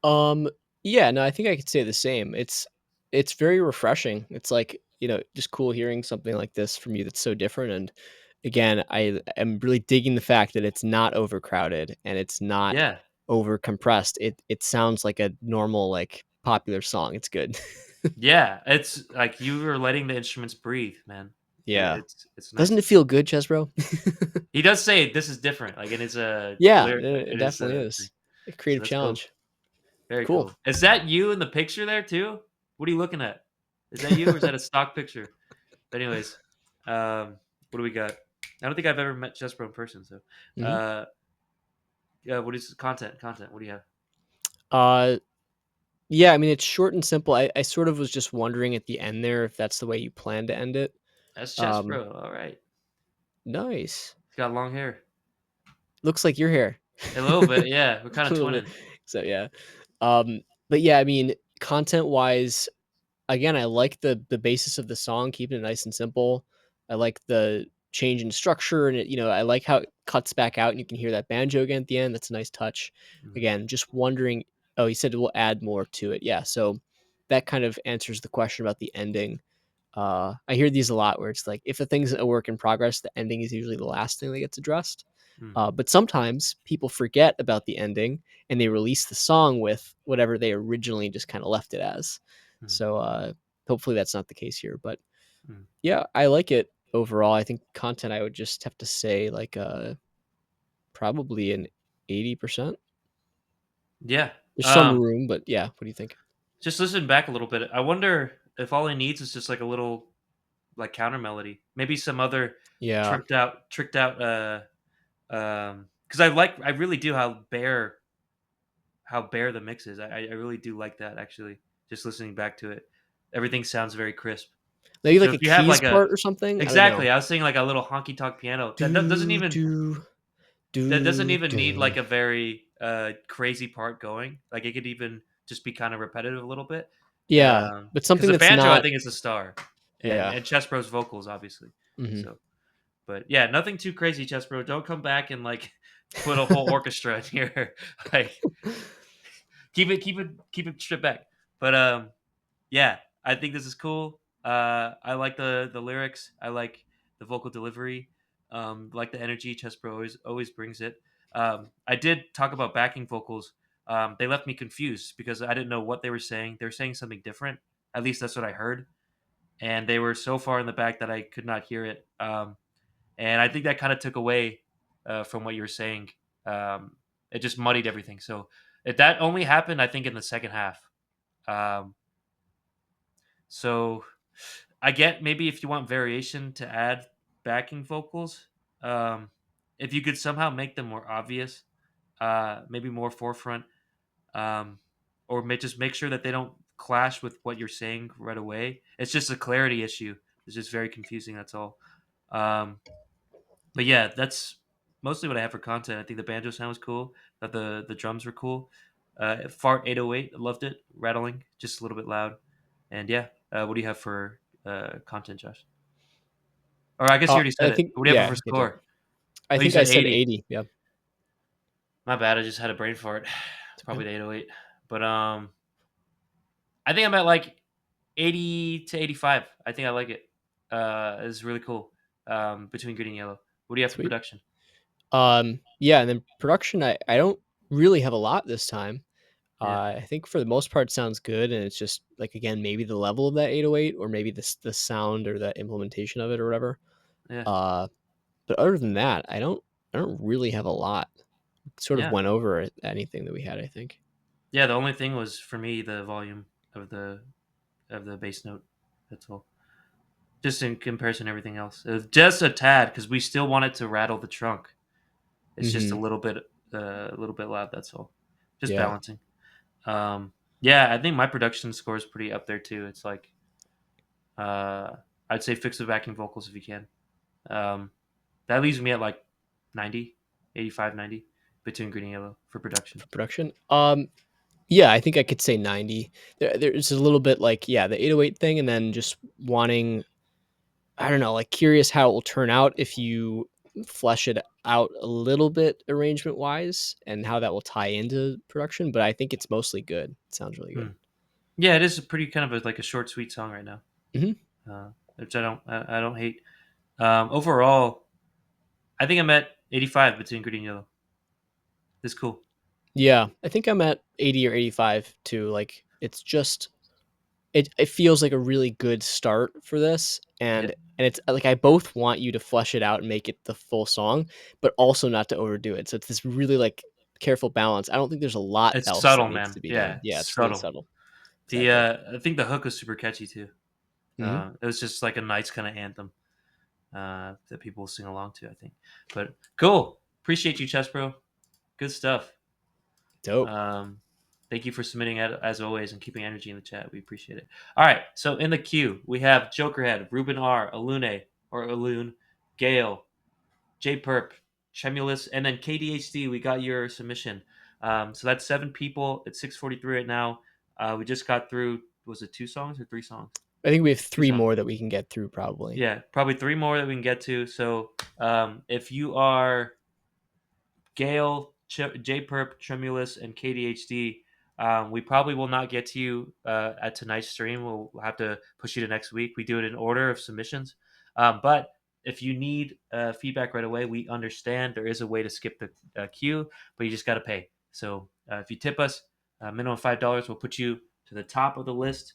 Um, yeah, no, I think I could say the same. It's very refreshing. It's like, just cool hearing something like this from you that's so different. And again, I am really digging the fact that it's not overcrowded and it's not Yeah, over compressed. It sounds like a normal, like popular song. It's good. yeah, it's like you were letting the instruments breathe, man. Yeah. It's Doesn't nice. it feel good, Chess Bro? He does say this is different, like in his Yeah, lyric, it it is definitely is. thing. A So creative that's cool, challenge. very Cool. cool. Is that you in the picture there too? What are you looking at? Is that you or is that a stock picture? But anyways, what do we got? I don't think I've ever met Jespro in person. So, Mhm. uh, yeah, what is content? Content. What do you have? Uh, yeah, I mean, it's short and simple. I sort of was just wondering at the end there if that's the way you plan to end it. That's Um, Jespro. All right, nice. he's got long hair. Looks like your hair. A little bit, yeah. We're kind A of little bit. twinning. So, yeah. But yeah, I mean, content-wise, again, I like the basis of the song, keeping it nice and simple. I like the change in structure and I like how it cuts back out and you can hear that banjo again at the end. That's a nice touch. Mhm, Again, just wondering, oh, you said we'll add more to it. Yeah, so that kind of answers the question about the ending. I hear these a lot where it's like if a thing's a work in progress, the ending is usually the last thing that gets addressed. mhm, But sometimes people forget about the ending and they release the song with whatever they originally just kind of left it as. mhm, So hopefully that's not the case here. But mhm. yeah, I like it overall. I think content I would just have to say like probably an 80%. Yeah. There's some Um, room, but yeah, what do you think? just listen back a little bit. I wonder if all he needs is just like a little like counter melody, maybe some other Yeah. tricked out. Because I really do how bare the mix is. I really do like that actually. Just listening back to it, everything sounds very crisp. Maybe So like if a you have keys like a part or something. I don't know. exactly, I was saying like a little honky tonk piano doesn't Do even do that doesn't do even need do. like a very crazy part going. Like it could even just be kind of repetitive a little bit. Yeah, but Because something the that's banjo I not. think is a star, and Yeah. and Chess Bros vocals obviously. Mhm. So, but yeah, nothing too crazy, Chess Bro. Don't come back and like put a whole orchestra in here. Like keep it stripped back. But yeah, I think this is cool. I like the lyrics. I like the vocal delivery. Like the energy. Chess Pro always brings it. I did talk about backing vocals. They left me confused because I didn't know what they were saying. They were saying something different. At least that's what I heard. And they were so far in the back that I could not hear it. And I think that kind of took away from what you were saying. Um, it just muddied everything. So that only happened, I think, in the second half. Um, so I get maybe if you want variation to add backing vocals, um, if you could somehow make them more obvious, maybe more forefront, um, or just make sure that they don't clash with what you're saying right away. It's just a clarity issue. It's just very confusing. That's all. Um, but yeah, that's mostly what I have for content. I think the banjo sound was cool. That the drums were cool. Fart 808, I loved it. Rattling, just a little bit loud. And yeah, what do you have for content, Josh? Or I guess you already said I it. think What do you have yeah, for you can do it. score? I Oh, you think I said said 80. 80, yeah. My bad. I just had a brain fart. It's It's okay. probably the 808. But I think I'm at like 80 to 85. I think I like it. It's really cool. between green and yellow. What do you have for Sweet. production? Yeah, and then production, I don't really have a lot this time. Yeah, I think for the most part sounds good, and it's just like again maybe the level of that 808 or maybe the sound or the implementation of it or whatever. yeah, Uh, but other than that, I don't really have a lot. Sort of yeah, went over anything that we had, I think. yeah. The only thing was for me the volume of the bass note. That's all. Just in comparison to everything else, it was just a tad because we still wanted to rattle the trunk. It's just Hmm. a little bit loud. That's all. Just Yeah, balancing. Yeah, I think my production score is pretty up there too. It's like, uh, I'd say fix the backing vocals if you can. Um, that leaves me at like 90, 85, 90 between green and yellow for production. for production. Yeah, I think I could say 90. There's a little bit like yeah, the 808 thing, and then just wanting I don't know, like curious how it will turn out if you flesh it out a little bit arrangement wise and how that will tie into production. But I think it's mostly good. It sounds really Hmm. good. Yeah, it is a pretty kind of like a short, sweet song right now, Hmm. which I don't hate. Overall, I think I'm at 85 between green and yellow. It's cool. Yeah, I think I'm at 80 or 85 too. Like it's just it feels like a really good start for this, Yeah, and it's like I both want you to flesh it out and make it the full song, but also not to overdo it. So it's this really like careful balance. I don't think there's a lot it's else that subtle, needs man. to be Yeah, done. it's Yeah, it's really subtle. subtle. The Exactly. I think the hook was super catchy too. Hmm. It was just like a nice kind of anthem that people will sing along to. I think, but cool. Appreciate you, Chess Bro. Good stuff. Dope. Um, thank you for submitting as always and keeping energy in the chat. We appreciate it. All right, so in the queue we have Jokerhead, Ruben R, Alune or Alune, Gale, J Perp, Tremulous, and then KDHD. We got your submission. So that's 7 people. It's 6:43 right now. We just got through. Was it 2 songs or 3 songs? I think we have Two three songs. more that we can get through probably. Yeah, probably 3 more that we can get to. So if you are Gale, J Perp, Tremulous, and KDHD, we probably will not get to you at tonight's stream. We'll have to push you to next week. We do it in order of submissions. But if you need feedback right away, we understand there is a way to skip the queue, but you just got to pay. So if you tip us, minimum $5, we'll put you to the top of the list.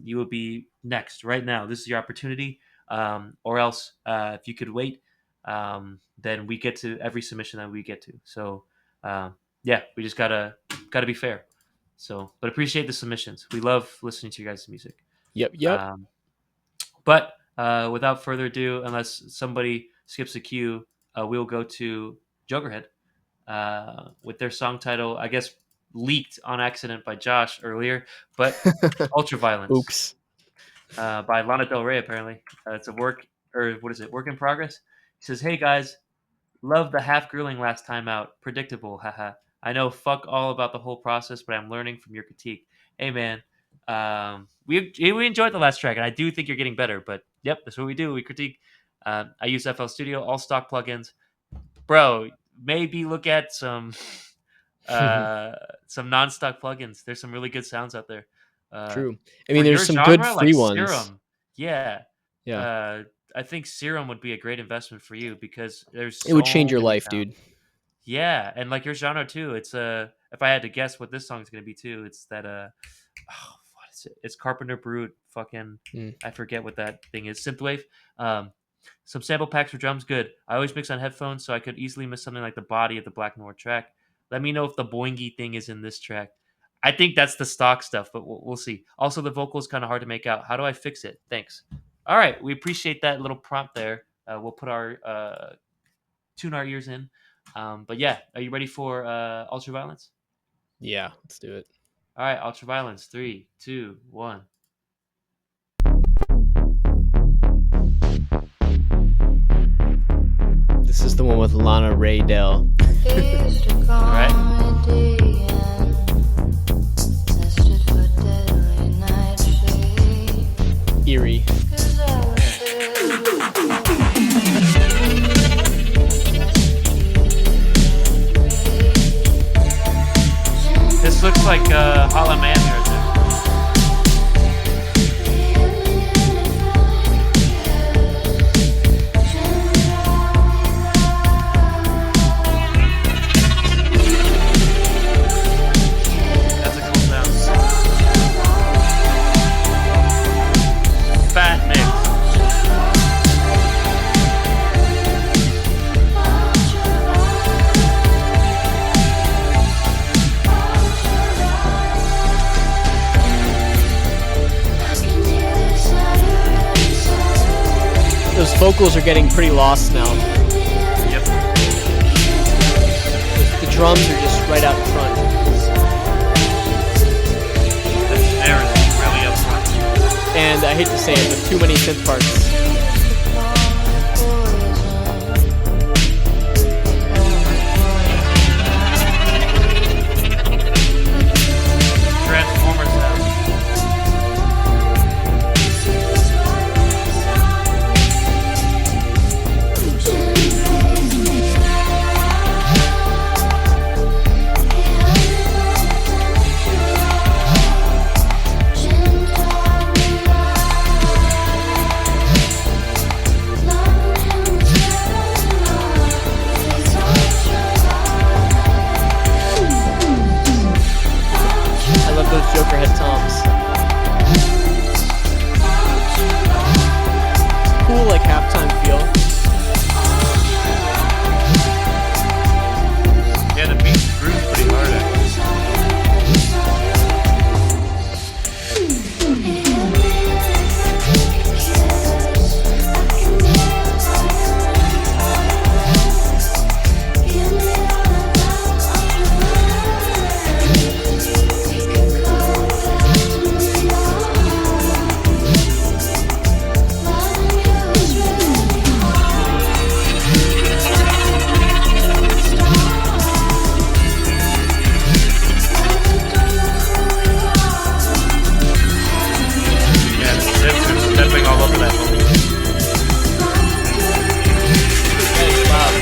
You will be next right now. This is your opportunity. Or else, if you could wait, then we get to every submission that we get to. So yeah, we just gotta be fair. So, but appreciate the submissions. We love listening to you guys' music. Yep, yep. Um, but without further ado, unless somebody skips a queue, we'll go to Jokerhead with their song title, I guess leaked on accident by Josh earlier, but Ultraviolence Oops. by Lana Del Rey. Apparently, it's a work or what is it? Work in progress. He says, "Hey guys, love the half grilling last time out. Predictable, haha. I know fuck all about the whole process, but I'm learning from your critique. Hey man, we enjoyed the last track, and I do think you're getting better. But yep, that's what we do. We critique. I use FL Studio, all stock plugins, bro. Maybe look at uh, some non-stock plugins. There's some really good sounds out there. True. I For mean, there's your some good genre, like free ones. Serum, yeah. Yeah. Uh, I think Serum would be a great investment for you because there's It would change so your many life, sounds. dude. Yeah, and like your genre too. It's if I had to guess what this song is gonna be too, it's that what is it? It's Carpenter Brute. Fucking, Mm. I forget what that thing is. Synthwave. Um, some sample packs for drums, good. I always mix on headphones, so I could easily miss something like the body of the Black Noir track. Let me know if the boingy thing is in this track. I think that's the stock stuff, but we'll see. Also, the vocal is kind of hard to make out. How do I fix it? Thanks. All right, we appreciate that little prompt there. We'll put our tune our ears in. But yeah, are you ready for Ultraviolence? Yeah, let's do it. All right, Ultraviolence. 3, 2, 1. This is the one with Lana Ray Dell. All right. Eerie. This looks like Hollow Man right there. those vocals are getting pretty lost now. Yep. The drums are just right out in front. The snare is really up front. And I hate to say it, with too many synth parts. Transformer sound. I love those Joker head toms. Cool, like halftime feel. Yeah, the beat grooves pretty hard actually. Yeah, the synths are stepping all over that vocal. That is loud.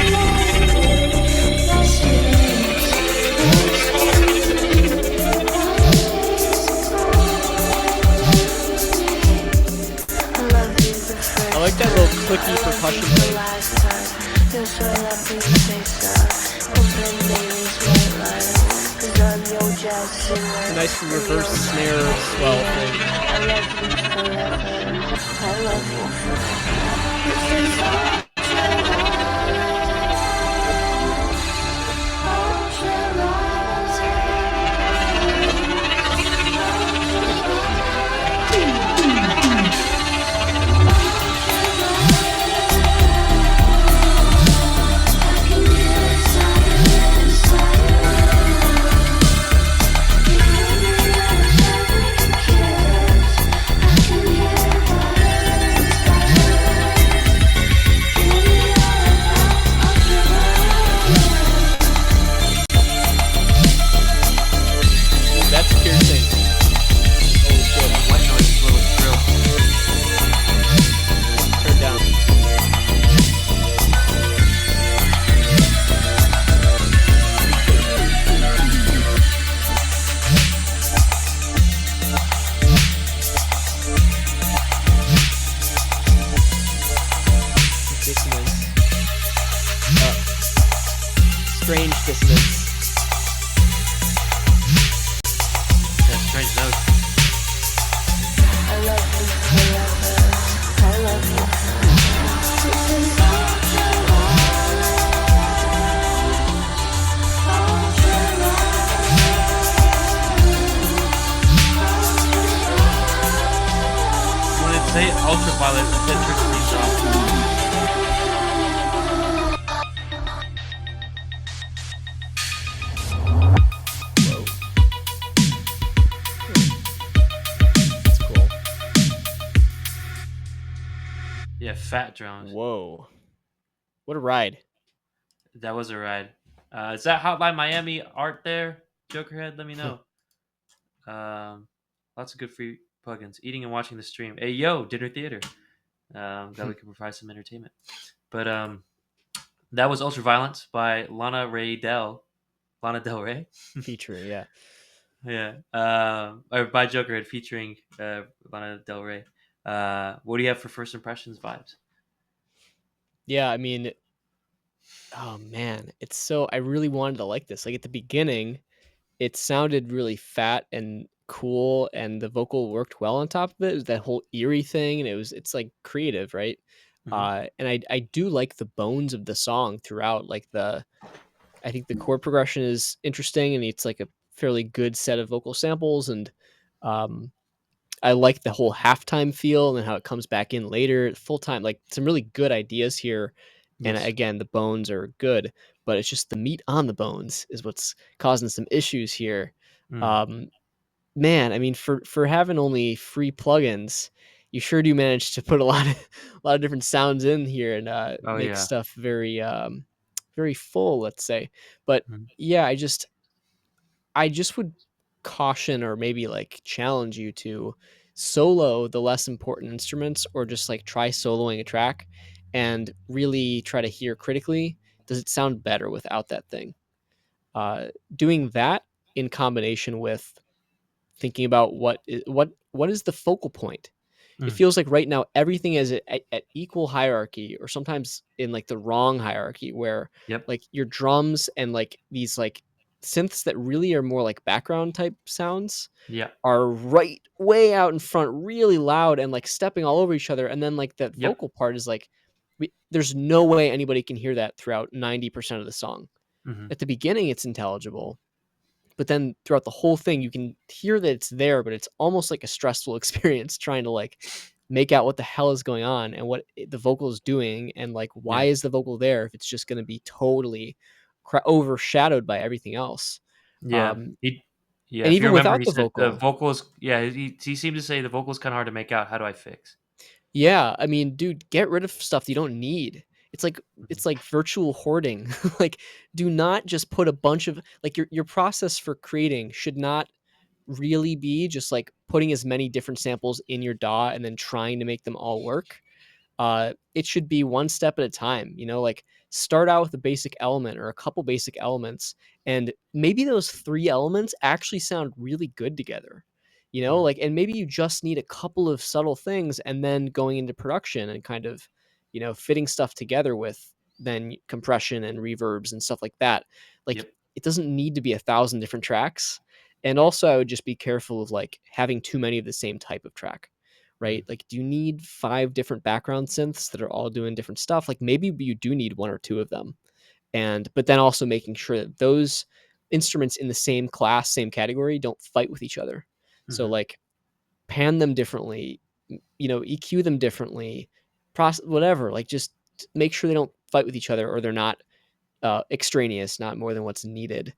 I like that little clicky percussion thing. A nice reverse snare swell thing. That's piercing. Holy shit. White noise is a little shrill. Turn down. Dissonance. Strange dissonance. Yeah, strange notes. When it say ultraviolet, it said Trixie's off. That's cool. Yeah, fat drums. Whoa. What a ride. That was a ride. Is that Hotline Miami art there, Jokerhead? Let me know. Lots of good free plugins. Eating and watching the stream. Hey, yo, Dinner Theater. Glad we can provide some entertainment. But that was Ultraviolence by Lana Del Rey. Featuring, yeah. Yeah. Or by Jokerhead featuring Lana Del Rey. What do you have for first impressions vibes? Yeah, I mean, oh man, it's so I really wanted to like this. Like at the beginning, it sounded really fat and cool, and the vocal worked well on top of it. It was that whole eerie thing, and it's like creative, right? Mhm. And I do like the bones of the song throughout. Like I think the chord progression is interesting, and it's like a fairly good set of vocal samples, and um, I like the whole halftime feel and how it comes back in later, full time, like some really good ideas here. And Yes. again, the bones are good, but it's just the meat on the bones is what's causing some issues here. Mm. Um, Man, I mean, for having only free plugins, you sure do manage to put a lot of a lot of different sounds in here and Oh make yeah. stuff very very full, let's say. But Mhm. yeah, I just would caution or maybe like challenge you to solo the less important instruments or just like try soloing a track and really try to hear critically, does it sound better without that thing? Doing that in combination with thinking about what is the focal point. It Mm. feels like right now everything is at equal hierarchy or sometimes in like the wrong hierarchy where Yep. like your drums and like these like synths that really are more like background type sounds Yeah. are right way out in front, really loud and like stepping all over each other. And then like that Yep. vocal part is like, there's no way anybody can hear that throughout 90% of the song. Hmm. At the beginning, it's intelligible, but then throughout the whole thing, you can hear that it's there, but it's almost like a stressful experience trying to like make out what the hell is going on and what the vocal is doing and like why Yeah. is the vocal there if it's just going to be totally overshadowed by everything else. Yeah. Um, He. Yeah. and If you even remember, without he the said the vocal, vocals. Yeah. He seemed to say the vocals kind of hard to make out. How do I fix? yeah, I mean, dude, get rid of stuff you don't need. It's like Mhm. it's like virtual hoarding. Like, do not just put a bunch of like your process for creating should not really be just like putting as many different samples in your DAW and then trying to make them all work. It should be one step at a time, like start out with a basic element or a couple basic elements, and maybe those three elements actually sound really good together, Mhm. like, and maybe you just need a couple of subtle things and then going into production and kind of, fitting stuff together with then compression and reverbs and stuff like that. Like, Yep. it doesn't need to be 1,000 different tracks. And also, I would just be careful of like having too many of the same type of track, Mhm. right? Like, do you need 5 different background synths that are all doing different stuff? Like, maybe you do need 1 or 2 of them. But then also making sure that those instruments in the same class, same category don't fight with each other. So, Mhm. like, pan them differently, EQ them differently, process whatever, like, just make sure they don't fight with each other or they're not, extraneous, not more than what's needed.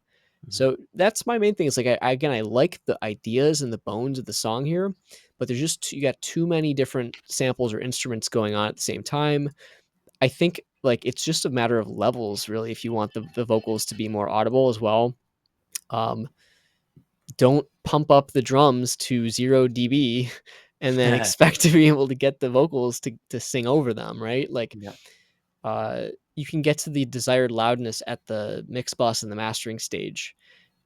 Mhm. So that's my main thing. Is like again, I like the ideas and the bones of the song here, but there's just you got too many different samples or instruments going on at the same time. I think like it's just a matter of levels, really. If you want the vocals to be more audible as well, um, don't pump up the drums to 0 dB and then expect to be able to get the vocals to sing over them, right? Like, Yeah. uh, you can get to the desired loudness at the mix bus and the mastering stage.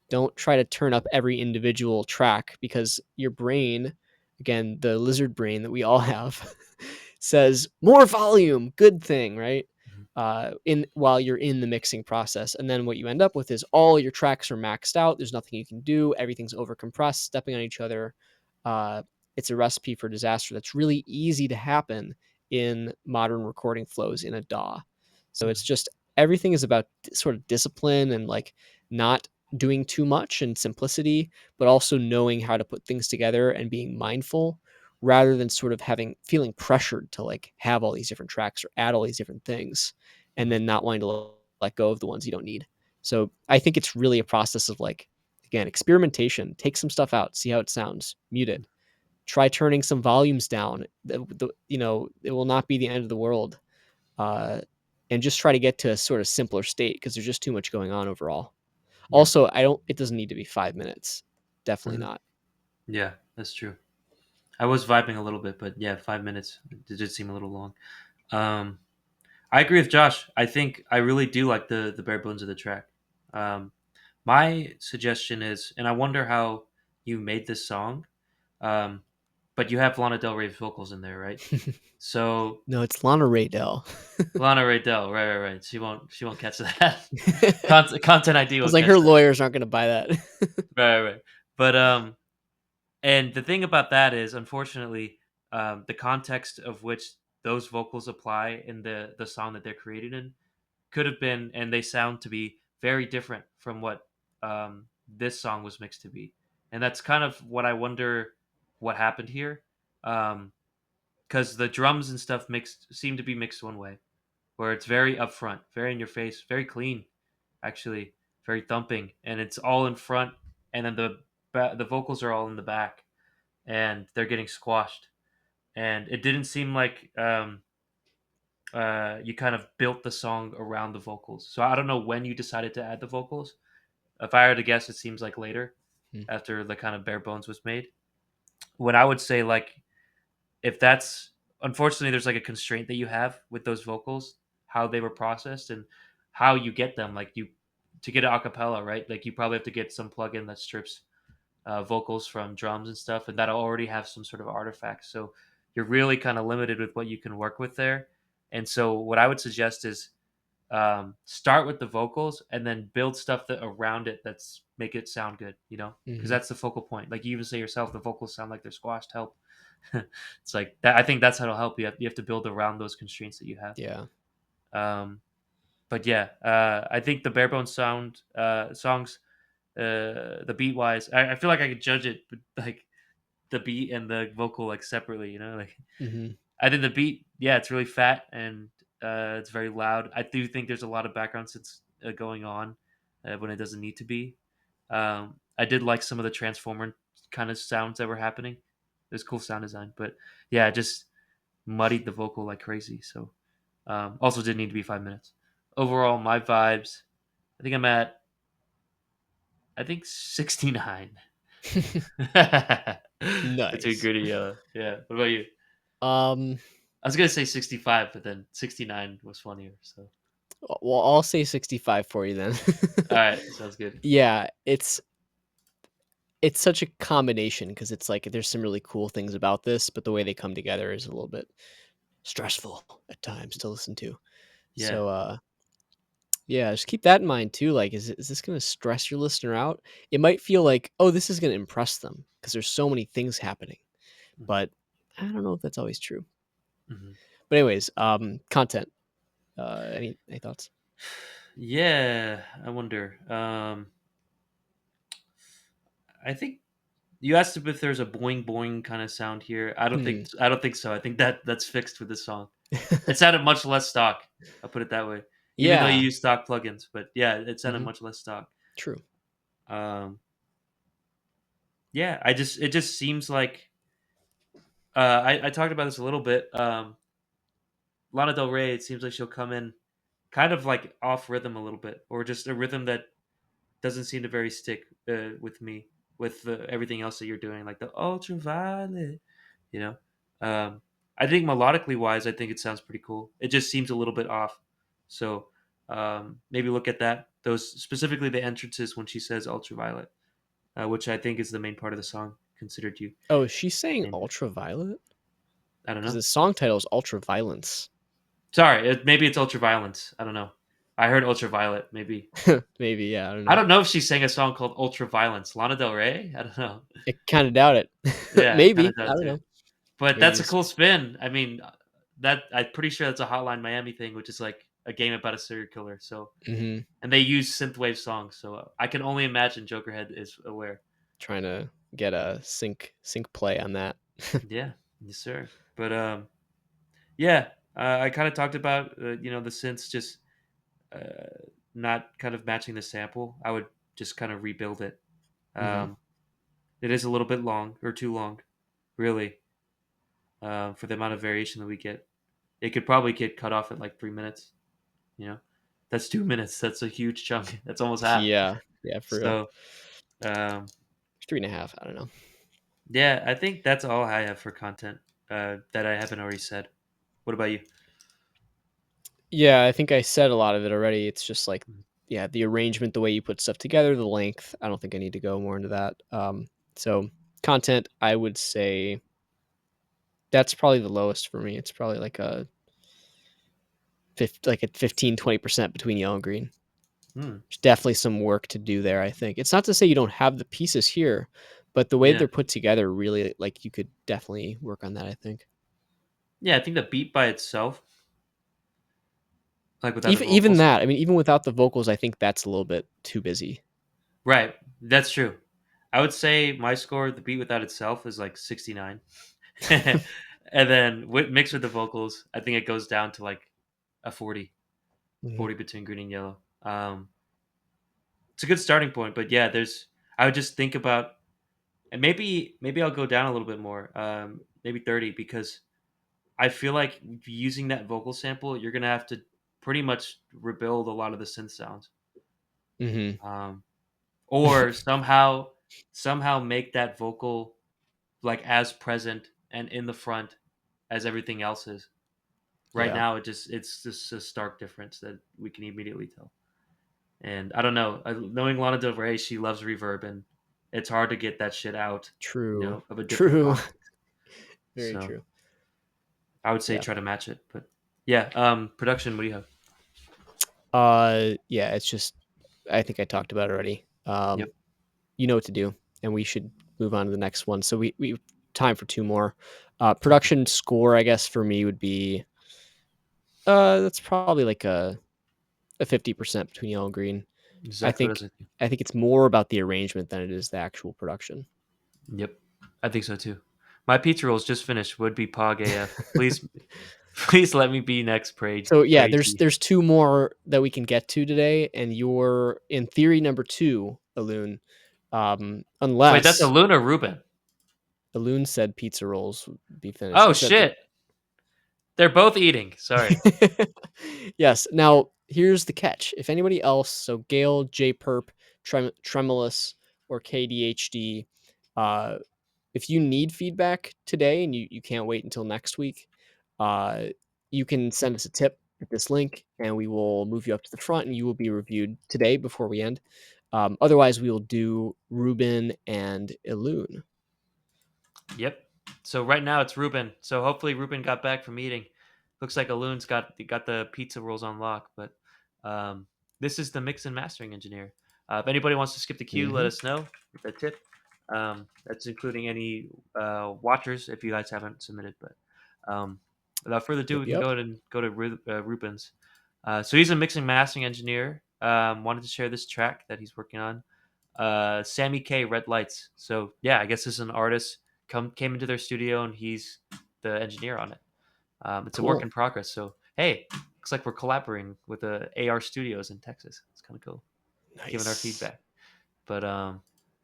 Don't try to turn up every individual track because your brain, again, the lizard brain that we all have, says more volume, good thing, right? Mhm. In while you're in the mixing process, and then what you end up with is all your tracks are maxed out. There's nothing you can do. Everything's over compressed, stepping on each other. Uh, it's a recipe for disaster. That's really easy to happen in modern recording flows in a DAW. So it's Mhm. just everything is about sort of discipline and like not doing too much and simplicity, but also knowing how to put things together and being mindful rather than sort of feeling pressured to like have all these different tracks or add all these different things and Mhm. then not wanting to let go of the ones you don't need. So I think it's really a process of like, again, experimentation. Take some stuff out, see how it sounds, mute it, try turning some volumes down. It will not be the end of the world. Uh, and just try to get to a sort of simpler state because there's just too much going on overall. Yeah. Also, it doesn't need to be 5 minutes. Definitely Mhm. not. Yeah. That's true. I was vibing a little bit, but yeah, 5 minutes did seem a little long. Um, I agree with Josh. I think I really do like the bare bones of the track. Um, my suggestion is, and I wonder how you made this song, um, but you have Lana Del Rey's vocals in there, right? So No, it's Lana Rydell. Lana Ray Del, right. She won't catch that. I Content ID was won't like, catch her that. lawyers aren't going to buy that. Right. But and the thing about that is, unfortunately, the context of which those vocals apply in the song that they're created in could have been, and they sound to be very different from what this song was mixed to be, and that's kind of what I wonder. what happened here. Because the drums and stuff mixed seem to be mixed one way, where it's very upfront, very in your face, very clean, actually, very thumping, and it's all in front, and then the vocals are all in the back, and they're getting squashed, and it didn't seem like you kind of built the song around the vocals. So I don't know when you decided to add the vocals. If I were to guess, it seems like later, Mm. after the kind of bare bones was made. When I would say like if that's unfortunately there's like a constraint that you have with those vocals, how they were processed and how you get them. Like you to get an acapella, right? Like you probably have to get some plugin that strips vocals from drums and stuff, and that'll already have some sort of artifact. So you're really kind of limited with what you can work with there. And so what I would suggest is start with the vocals and then build stuff that around it that's make it sound good. You know, because Mhm. that's the focal point. Like you even say yourself, the vocals sound like they're squashed. Help. It's like that. I think that's how it'll help you. You have to build around those constraints that you have. Yeah. Um, but yeah, I think the bare bones sound songs, the beat wise, I feel like I could judge it, but like the beat and the vocal like separately. You know, like Mhm. I think the beat, yeah, it's really fat and it's very loud. I do think there's a lot of background synths going on when it doesn't need to be. I did like some of the transformer kind of sounds that were happening. It was cool sound design, but yeah, it just muddied the vocal like crazy. So also didn't need to be 5 minutes. Overall, my vibes. I think I'm at 69. Between Nice. gritty yellow. Yeah. What about you? Um, I was gonna say 65, but then 69 was funnier. So well, I'll say 65 for you then. all right, sounds good. Yeah, it's such a combination because it's like there's some really cool things about this, but the way they come together is a little bit stressful at times to listen to. Yeah. So, yeah, just keep that in mind too. Like, is this gonna stress your listener out? It might feel like, oh, this is gonna impress them because there's so many things happening, Hmm. but I don't know if that's always true. Hmm. But anyways, content. Any thoughts? Yeah, I wonder. I think you asked if there's a boing boing kind of sound here. Hmm. I don't think so. I think that's fixed with this song. It sounded much less stock. I'll put it that way. Even though you Yeah. use stock plugins, but yeah, it sounded Hmm. much less stock. True. Um, yeah, it just seems like I talked about this a little bit. Lana Del Rey, it seems like she'll come in kind of like off rhythm a little bit, or just a rhythm that doesn't seem to very stick with me with everything else that you're doing, like the ultraviolet. You know, um, I think melodically wise, I think it sounds pretty cool. It just seems a little bit off. So maybe look at that. Those specifically the entrances when she says ultraviolet, which I think is the main part of the song. Considered you Oh, she's saying named it. ultraviolet I don't because know. the song title is ultraviolence. Sorry, maybe it's ultraviolence. I don't know. I heard ultraviolet. Maybe Maybe, yeah, I don't I know. don't know if she sang a song called Ultraviolence. Lana Del Rey. I don't know. I kind of doubt it. Yeah, kind of Maybe I doubt don't too. know. But Maybe that's a just cool spin. I mean, that I'm pretty sure that's a Hotline Miami thing, which is like a game about a serial killer. So, mhm, and they use synthwave songs. So I can only imagine Jokerhead is aware. trying to get a sync play on that. Yeah, yes, sir. But yeah, I kind of talked about the synths just uh, not kind of matching the sample. I would just kind of rebuild it. Hmm. Um, it is a little bit long or too long, really, for the amount of variation that we get. It could probably get cut off at like 3 minutes. You know, that's 2 minutes. That's a huge chunk. That's almost half. Yeah, yeah, for real. So, um, 3.5. I don't know. yeah, I think that's all I have for content that I haven't already said. What about you? Yeah, I think I said a lot of it already. It's just like, Mhm. yeah, the arrangement, the way you put stuff together, the length. I don't think I need to go more into that. So content, I would say that's probably the lowest for me. It's probably like a like a 15-20% between yellow and green. Hmm. There's definitely some work to do there, I think. It's not to say you don't have the pieces here, but the way Yeah, they're put together really like you could definitely work on that, I think. yeah. I think the beat by itself, like without the Even vocals, that, I mean, even without the vocals, I think that's a little bit too busy. right? That's true. I would say my score, the beat without itself, is like 69. And then mixed with the vocals, I think it goes down to like a 40, Mhm. 40 between green and yellow. It's a good starting point, but yeah, I would just think about, and maybe I'll go down a little bit more, maybe 30, because I feel like using that vocal sample, you're gonna have to pretty much rebuild a lot of the synth sounds, Mhm. um, or somehow make that vocal like as present and in the front as everything else is. Right Yeah. now, it's just a stark difference that we can immediately tell. And I don't know, knowing Lana Del Rey, she loves reverb, and it's hard to get that shit out, True. of a different True. context. Very So true. I would say Yeah. try to match it, but yeah, production. What do you have? Yeah, it's just I think I talked about it already. Yep. You know what to do, and we should move on to the next one. So we time for two more. Production score, I guess for me would be that's probably like a 50% between yellow and green. I Exactly what I think was thinking. I think it's more about the arrangement than it is the actual production. Yep, I think so too. My pizza rolls just finished. Would be Pog AF. Please, please let me be next. Pray, So yeah, pray there's two more that we can get to today, and you're in theory number two, Alun. Wait, that's a Unless Luna Ruben. Alun said pizza rolls would be finished. Oh He said that. shit, they're both eating. Sorry. Yes. Now here's the catch. If anybody else, so Gail, J Perp, Tremulous, or KDHD, uh, if you need feedback today and you can't wait until next week, uh, you can send us a tip at this link and we will move you up to the front and you will be reviewed today before we end. Otherwise, we will do Ruben and Ilun. Yep. So right now it's Ruben. So hopefully Ruben got back from eating. Looks like Alun's got the pizza rolls on lock. But this is the mix and mastering engineer. If anybody wants to skip the queue, let Mm-hmm. us know with a tip. That's including any watchers if you guys haven't submitted. But without further ado, Yep. we can Yep. go ahead and go to Ruben's. So he's a mixing mastering engineer. Wanted to share this track that he's working on. Sammy K, Red Lights. So yeah, I guess this is an artist came into their studio and he's the engineer on it. It's a work Cool. in progress. So hey, looks like we're collaborating with the AR Studios in Texas. It's kind of cool, giving our Nice. feedback. But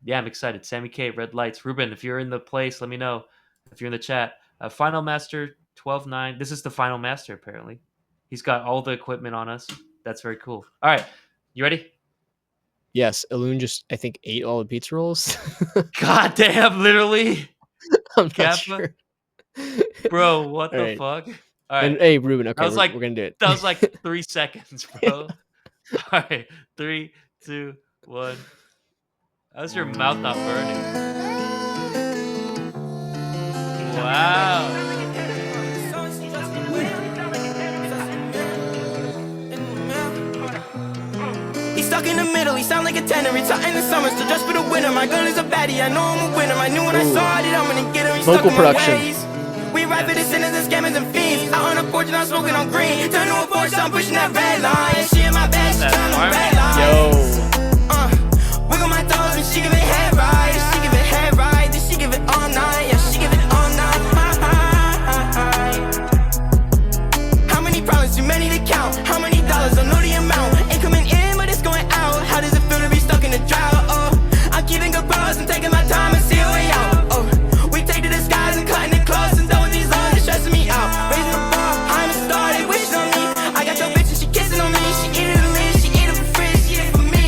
yeah, I'm excited. Sammy K, Red Lights. Ruben, if you're in the place, let me know. If you're in the chat, Final Master 12.9. This is the Final Master apparently. He's got all the equipment on us. That's very cool. All right, you ready? Yes, Ilun just I think ate all the pizza rolls. God damn, literally. I'm not Kappa. sure. Bro, what All the right. fuck? All And right. hey, Ruben, That okay, was we're like gonna do it. that was like 3 seconds, bro. All right. 3, 2, 1. How's your mouth not burning? Wow. He's stuck in the middle, he sound like a tenor. It's hot in the summer, so just for the winter. My girl is a baddie, I know I'm a winner. I knew when I saw it, I'm gonna get her. He's stuck Vocal in my production. ways. We ride for the sinners and scammers and fiends. Out on the porch and I'm smoking on green. Turn to a Porsche, I'm pushing that red line. She in my bag, she trying to red line. Yo. Wiggle my toes and she give it head right. She give it head right, then she give it all night. Yeah, she give it all night. How many problems, too many to count. How many dollars, I know the amount. Ain't coming in, but it's going out. How does it feel to be stuck in the drought? Oh, I'm keeping good pros and taking my time and see a way out. Oh, we take to the skies and cutting it close and throwing these lines, it's stressing me out. Raising the bar, I'm a star, they wishing on me. I got your bitch and she kissing on me. She eat it to live, she eat it for free, she eat it for me.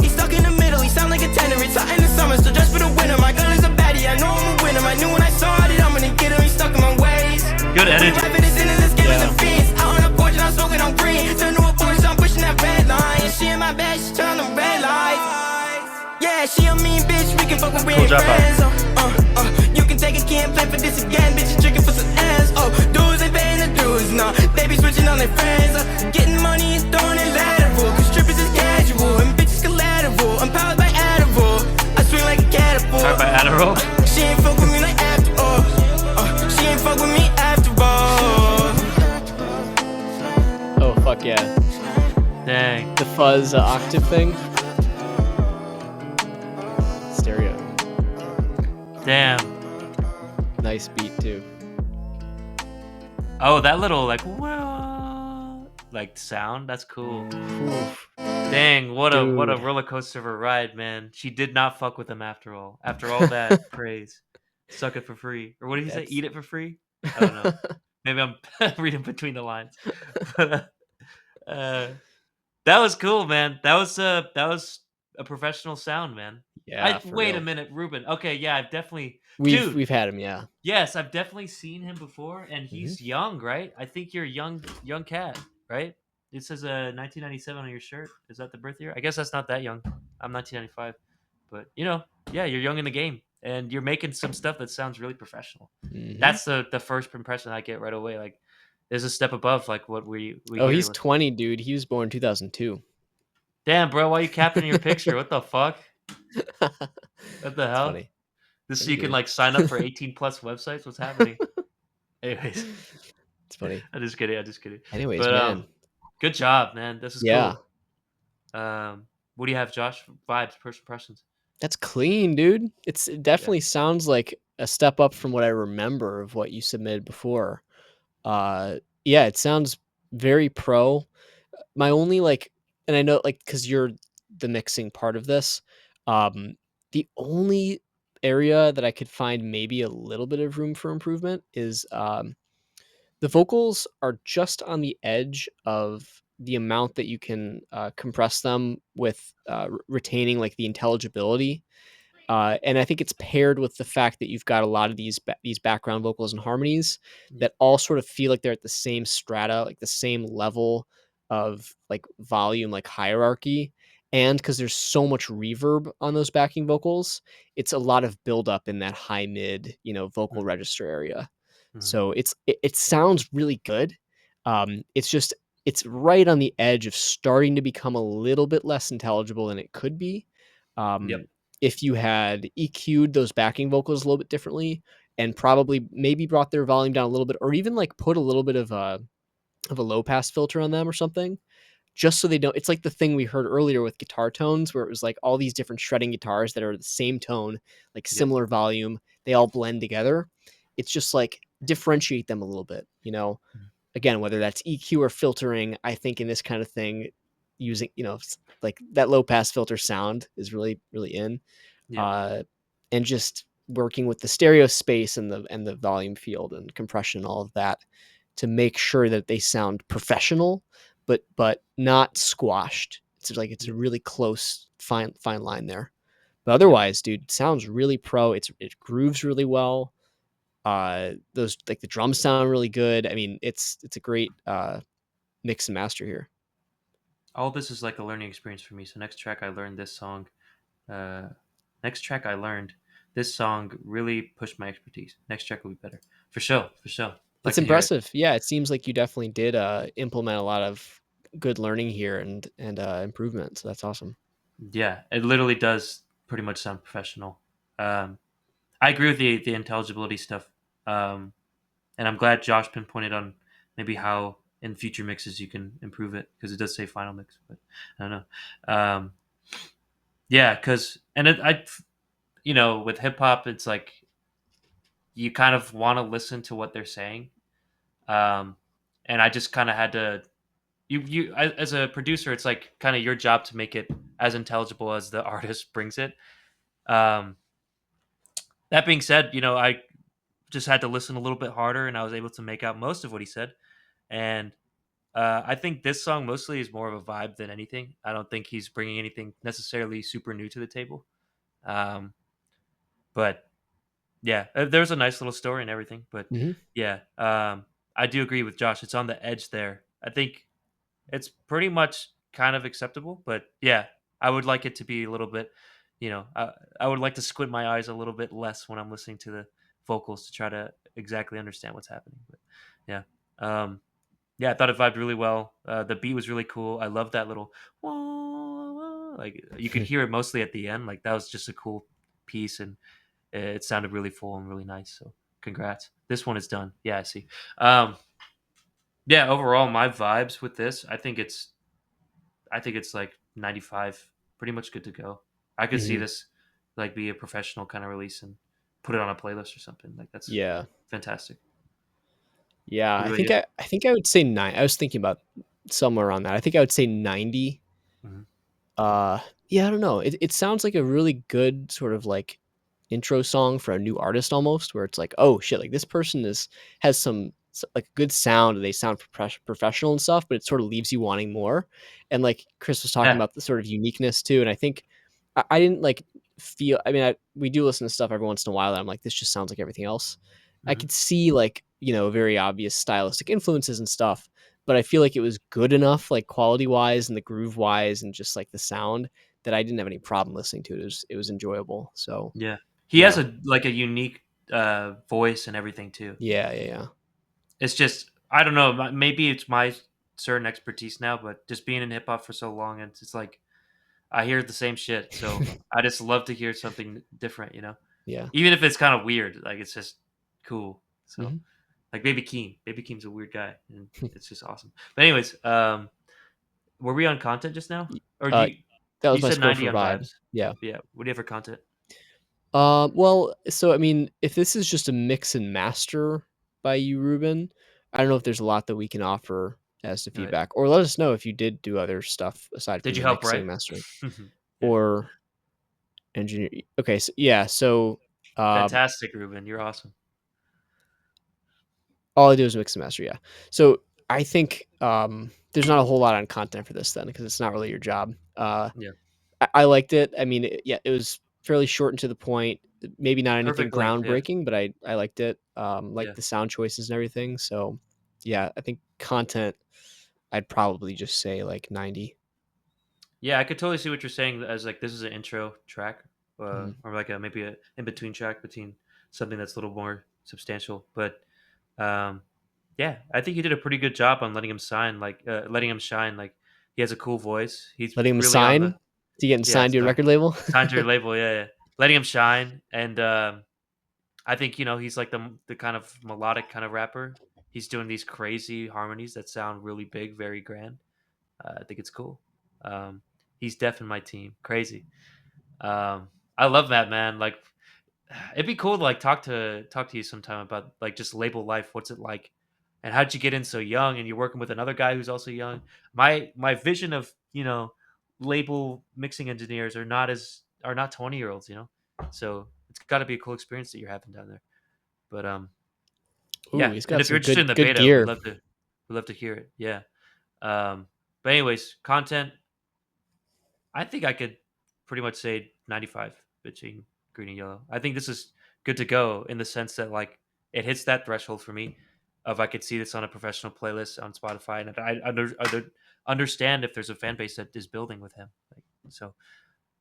He's stuck in the middle, he sound like a tenor. It's hot in the summer, so just for the winter. My girl is a baddie, I know I'm a winner. I knew when I saw it, I'm gonna get her. He's stuck in my ways. Good energy. We ride for the sinners and scammers and fiends. Out on the porch and I'm smoking on green. Turn to a Porsche, I'm pushing that red line. And she in my bag, she turn on red lights. Yeah, she a mean bitch, we can fuck when we ain't drop out. friends. You can take a key and play for this again, bitch, you tricking for some ends. Oh, dudes ain't paying the dues, nah. They be switching on their friends. Getting money and throwing it lateral. Cause strippers is casual and bitches collateral. I'm powered by Adderall. I swing like a catapult. Powered by Adderall? She ain't fuck with me like after all. She ain't fuck with me after all. Oh fuck yeah. Dang. The fuzz octave thing. Stereo. Damn. Nice beat too. Oh, that little like like sound. That's cool. Oof, Dang, what a dude. roller coaster of a ride, man. She did not fuck with him after all. After all that praise, suck it for free, or what did he say? That's Eat it for free? I don't know. Maybe I'm reading between the lines. But uh, that was cool, man. That was a professional sound, man. yeah, I for wait a real. minute, Ruben. Okay, yeah, I've definitely, dude. We've had him, yeah. Yes, I've definitely seen him before, and Mhm. he's young, right? I think you're a young cat, right? It says 1997 on your shirt. Is that the birth year? I guess that's not that young. I'm 1995, but yeah, you're young in the game, and you're making some stuff that sounds really professional. Mhm. That's the first impression I get right away. Like, there's a step above like what we Oh, hear. he's 20, dude. He was born 2002. Damn, bro, why you capping in your picture? What the fuck? What the It's hell? funny. Just so Funny you can dude. like sign up for 18 plus websites? What's happening? Anyways. It's funny. I'm just kidding. I'm just kidding. Anyways, But man. good job, man. This is Yeah. cool. What do you have, Josh? Vibes, first impressions. That's clean, dude. It Yeah. definitely sounds like a step up from what I remember of what you submitted before. Yeah, it sounds very pro. My only and I know cuz you're the mixing part of this. The only area that I could find maybe a little bit of room for improvement is the vocals are just on the edge of the amount that you can compress them with retaining like the intelligibility, and I think it's paired with the fact that you've got a lot of these background vocals and harmonies Yeah. that all sort of feel like they're at the same strata, like the same level of like volume, like hierarchy. And because there's so much reverb on those backing vocals, it's a lot of buildup in that high mid, vocal Mm, register area. mm, So it sounds really good. It's just it's right on the edge of starting to become a little bit less intelligible than it could be. yep. Um, if you had EQ'd those backing vocals a little bit differently and probably maybe brought their volume down a little bit or even like put a little bit of a low pass filter on them or something, just so they don't. It's like the thing we heard earlier with guitar tones where it was like all these different shredding guitars that are the same tone, like Yep. similar volume, they all blend together. It's just like differentiate them a little bit, Mm, again, whether that's EQ or filtering. I think in this kind of thing, using, like that low pass filter sound is really, really in, yep. uh, and just working with the stereo space and the volume field and compression, all of that, to make sure that they sound professional, but not squashed. It's like it's a Yep. really close, fine line there. But Yep. otherwise, dude, sounds really pro. It grooves really well. Those like the drums sound really good. I mean, it's a great mix and master here. All this is like a learning experience for me. So next track I learned this song. Uh, next track I learned this song really pushed my expertise. Next track will be better for sure. For sure. Like It's to hear it. impressive. Yeah, it seems like you definitely did implement a lot of good learning here and improvement. So that's awesome. Yeah, it literally does pretty much sound professional. Um, I agree with the intelligibility stuff. Um, and I'm glad Josh pinpointed on maybe how in future mixes you can improve it because it does say final mix, but I don't know. Yeah, because with hip hop, it's like you kind of want to listen to what they're saying, um, and I just kind of had to. As a producer, it's like kind of your job to make it as intelligible as the artist brings it. Um, that being said, I just had to listen a little bit harder, and I was able to make out most of what he said. And I think this song mostly is more of a vibe than anything. I don't think he's bringing anything necessarily super new to the table. Um, but yeah, there's a nice little story and everything. But Hmm. yeah, I do agree with Josh. It's on the edge there. I think it's pretty much kind of acceptable. But yeah, I would like it to be a little bit. I would like to squint my eyes a little bit less when I'm listening to the vocals to try to exactly understand what's happening. But yeah. Um, Yeah, I thought it vibed really well. The beat was really cool. I love that little wah, wah, like you could hear it mostly at the end. Like that was just a cool piece, and it sounded really full and really nice. So congrats. This one is done. Yeah, I see. Um, yeah, overall, my vibes with this, I think it's I think it's like 95, pretty much good to go. I could see Hmm. this like be a professional kind of release and put it on a playlist or something. Like that's Yeah. fantastic. Yeah. What I about think you? I would say nine. I was thinking about somewhere around that. I think I would say 90. Hmm. Uh, yeah, I don't know. It sounds like a really good sort of like intro song for a new artist almost, where it's like, oh shit, like this person has like good sound and they sound professional and stuff, but it sort of leaves you wanting more. And like Chris was talking Yeah. about the sort of uniqueness too, and I think I didn't like feel. I mean, we do listen to stuff every once in a while that I'm like, this just sounds like everything else. I Hmm. could see like very obvious stylistic influences and stuff, but I feel like it was good enough, like quality wise and the groove wise, and just like the sound that I didn't have any problem listening to it. It was enjoyable. So Yeah. He has yeah, a like a unique voice and everything too. yeah, yeah, yeah, It's just I don't know. Maybe it's my certain expertise now, but just being in hip hop for so long, it's like I hear the same shit. So I just love to hear something different. yeah. Even if it's kind of weird, like it's just cool. So Hmm. like Baby Keem. Baby Keem's a weird guy, and it's just awesome. But anyways, were we on content just now, or Uh, that you was my said score 90 for on vibe. vibes? Yeah. Yeah. What do you have for content? Well, so I mean, if this is just a mix and master by you, Ruben, I don't know if there's a lot that we can offer as to All right. feedback, or let us know if you did do other stuff aside Did from you the help mixing write? and mastering Yeah. or engineer. Okay, so yeah, so um, Fantastic, Ruben. You're awesome. all I do is mix and master. Yeah, so I think there's not a whole lot on content for this then because it's not really your job. Yeah. I liked it. I mean, yeah, it was fairly short and to the point. Maybe not anything Perfect length. Yeah. groundbreaking, but I liked it. Like Yeah. the sound choices and everything. So, yeah, I think content. I'd probably just say like 90. Yeah, I could totally see what you're saying as like this is an intro track, Mhm. or like a maybe a in between track between something that's a little more substantial. But um, yeah, I think you did a pretty good job on letting him sign, like letting him shine. Like he has a cool voice. He's Letting him really on the sign to getting yeah, signed to a sorry, record label. sign to your label. Yeah, yeah. Letting him shine, and I think he's like the kind of melodic kind of rapper. He's doing these crazy harmonies that sound really big, very grand. I think it's cool. Um, he's def in my team. Crazy. I love that man. Like, it'd be cool to like talk to you sometime about like just label life. What's it like, and how'd you get in so young? And you're working with another guy who's also young. My vision of label mixing engineers are not 20-year-olds. So it's got to be a cool experience that you're having down there. But Ooh, yeah. he's And got if you're some interested in good the good beta, gear. we'd love to hear it. Yeah. But anyways, content. I think I could pretty much say 95 between green and yellow. I think this is good to go in the sense that like it hits that threshold for me of I could see this on a professional playlist on Spotify and understand if there's a fan base that is building with him. Like, so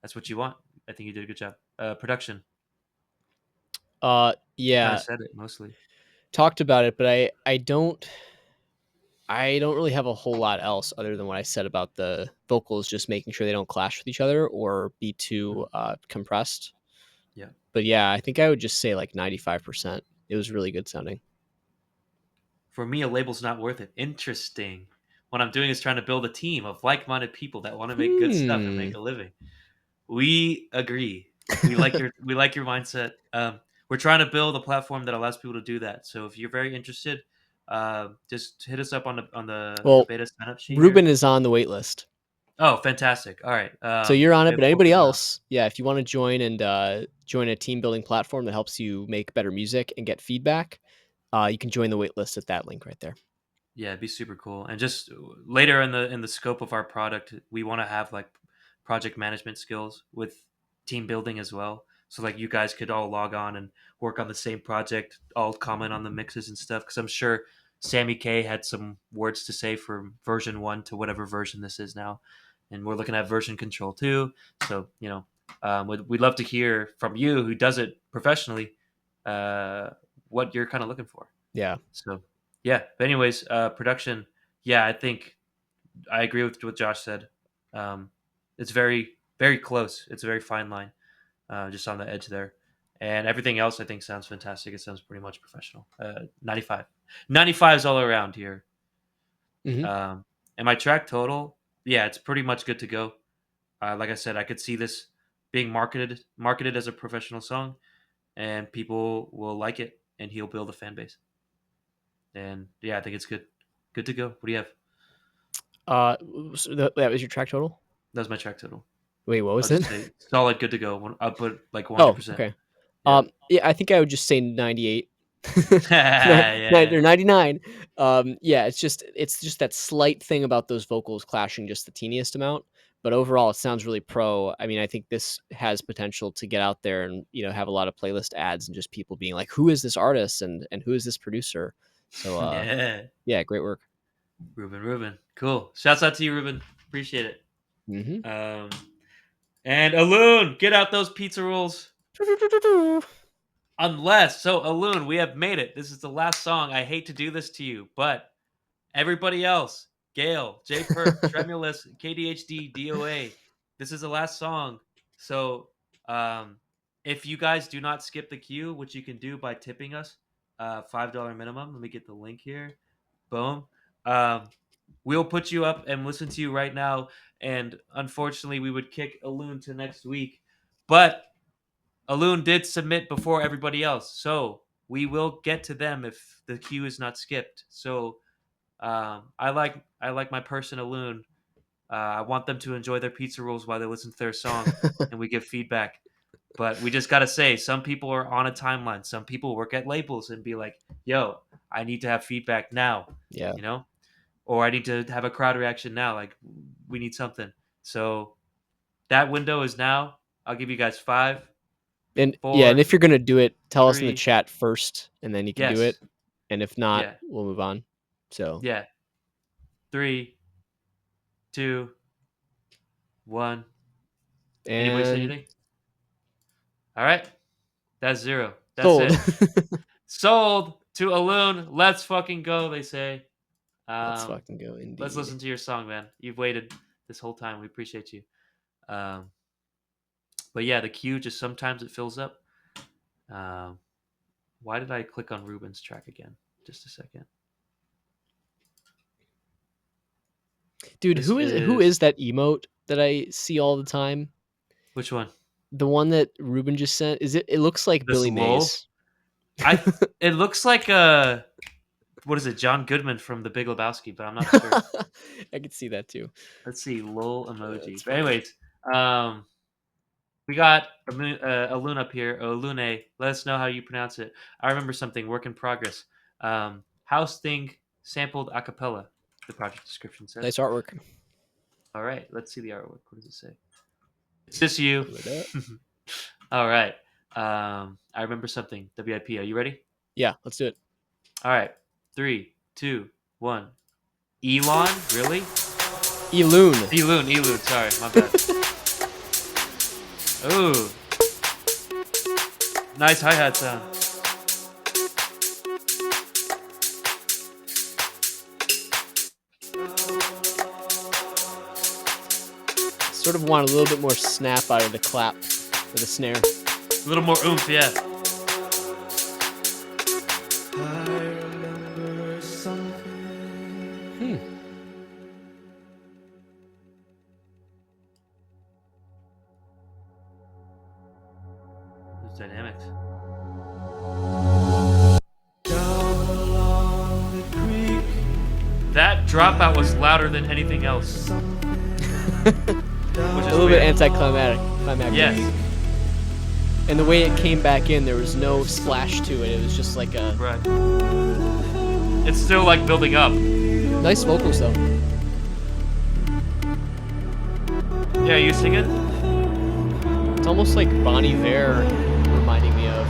that's what you want. I think you did a good job. Production kind of Yeah, said it mostly. talked about it, but I don't really have a whole lot else other than what I said about the vocals, just making sure they don't clash with each other or be too Mhm. compressed. Yeah. But yeah, I think I would just say like 95%. It was really good sounding. For me, a label's not worth it. Interesting. What I'm doing is trying to build a team of like-minded people that want to make good stuff and make Hmm. a living. We agree. We like your mindset. We're trying to build a platform that allows people to do that. So if you're very interested, just hit us up on the Well, beta sign up sheet Ruben here. is on the wait list. Oh, fantastic! All right, So you're on we it, have but a full anybody team now. else, yeah, if you want to join and join a team building platform that helps you make better music and get feedback, you can join the wait list at that link right there. Yeah, it'd be super cool. And just later in the scope of our product, we want to have like project management skills with team building as well. So like you guys could all log on and work on the same project, all comment on the mixes and stuff. Because I'm sure Sammy K had some words to say for version 1 to whatever version this is now, and we're looking at version control too. So we'd love to hear from you who does it professionally, uh, what you're kind of looking for. Yeah. So yeah, but anyways, production. Yeah, I think I agree with what Josh said. Um, it's very very close. It's a very fine line, just on the edge there. And everything else I think sounds fantastic. It sounds pretty much professional. 95. 95 is all around here. Hmm. Um, and my track total. yeah, it's pretty much good to go. Like I said, I could see this being marketed as a professional song, and people will like it, and he'll build a fan base. And yeah, I think it's good to go. What do you have? That was your track total. That was my track total. Wait, what I'll was it? just say solid, good to go. I'll put like Oh, 100%. okay. Yeah. Yeah, I think I would just say 98. Yeah. They're 99. Yeah, it's just that slight thing about those vocals clashing just the teeniest amount. But overall, it sounds really pro. I mean, I think this has potential to get out there and have a lot of playlist ads and just people being like, "Who is this artist and who is this producer?" So, Yeah. yeah, great work. Ruben. Cool. Shouts out to you, Ruben. Appreciate it. Hmm. Um, and Aloon, get out those pizza rolls. Aloon, we have made it. This is the last song. I hate to do this to you, but everybody else, Gail, J Perk, Tremulous, KDHD, DOA, this is the last song. So, if you guys do not skip the queue, which you can do by tipping us, $5 minimum. Let me get the link here. Boom. Um, we'll put you up and listen to you right now. And unfortunately, we would kick Aloon to next week, but Aloon did submit before everybody else, so we will get to them if the queue is not skipped. So I like my person Aloon. I want them to enjoy their pizza rolls while they listen to their song, and we give feedback. But we just gotta say, some people are on a timeline. Some people work at labels and be like, "Yo, I need to have feedback now," Yeah. you know, or I need to have a crowd reaction now. Like, we need something. So that window is now. I'll give you guys 5, And yeah, and 4, if you're gonna do it, tell us in the 3. chat first, and then you can do Yes. it. And if not, Yeah. we'll move on. So Yeah. 3, 2, 1. Anybody say and anything? All right. That's 0. That's sold. it. Sold to Aloon. Let's fucking go, they say. Let's Um, fucking go, let's indeed. listen to your song, man. You've waited this whole time. We appreciate you. Um, but yeah, the queue just sometimes it fills up. Um, why did I click on Ruben's track again? Just a second. Dude, This who is is that emote that I see all the time? which one? The one that Ruben just sent? It looks like This Billy lol. Mays. It looks like what is it? John Goodman from The Big Lebowski, but I'm not sure. I could see that too. Let's see, lol That's emoji. But funny. anyways, we got a loon up here. Lune. Let us know how you pronounce it. I remember something. Work in progress. House thing sampled a cappella. The project description says. Nice artwork. All right, let's see the artwork. What does it say? Is this you? Look at that. All right. I remember something. WIP. Are you ready? Yeah, let's do it. All right. 3, 2, 1. Elon? Really? Eloon. Eloon. Sorry, my bad. Ooh. Nice hi-hat sound. Sort of want a little bit more snap out of the clap for the snare. A little more oomph, yeah. Those dynamics. That dropout was louder than anything else. Which is A little bit weird. anticlimactic. Yes. And the way it came back in, there was no splash to it. It was just like a Right. It's still like building up. nice vocals though. Yeah, you sing it? It's almost like Bon Iver reminding me of.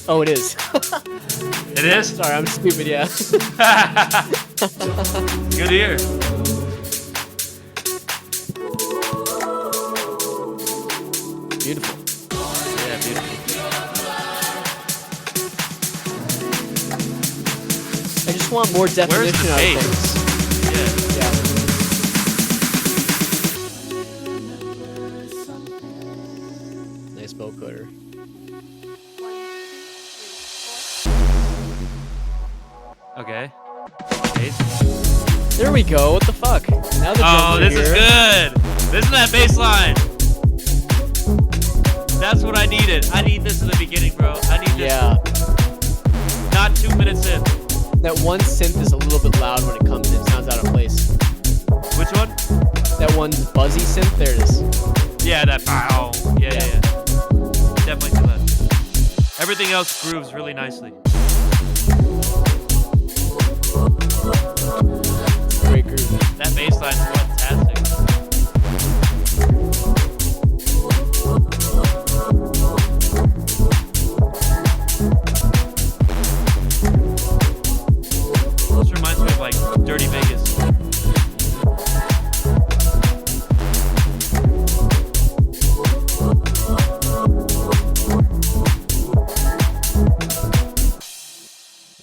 Oh, it is. It is? Sorry, I'm stupid. Yeah. Good ear. Beautiful. Yeah, beautiful. I just want more Where's the definition out of bass? things. Yeah. Yeah. Nice vocoder. Okay. Bass. There we go. What the fuck? Now the Oh, drums are this is here. good. This is that bass line. That's what I needed. I need this in the beginning, bro. I need this. Yeah. Not 2 minutes in. That one synth is a little bit loud when it comes in. Sounds out of place. Which one? That one buzzy synth. There it is. Yeah, that. Bow. Yeah. Definitely too loud. Everything else grooves really nicely. Great groove. That bass line is fantastic. This reminds me of like Dirty Vegas.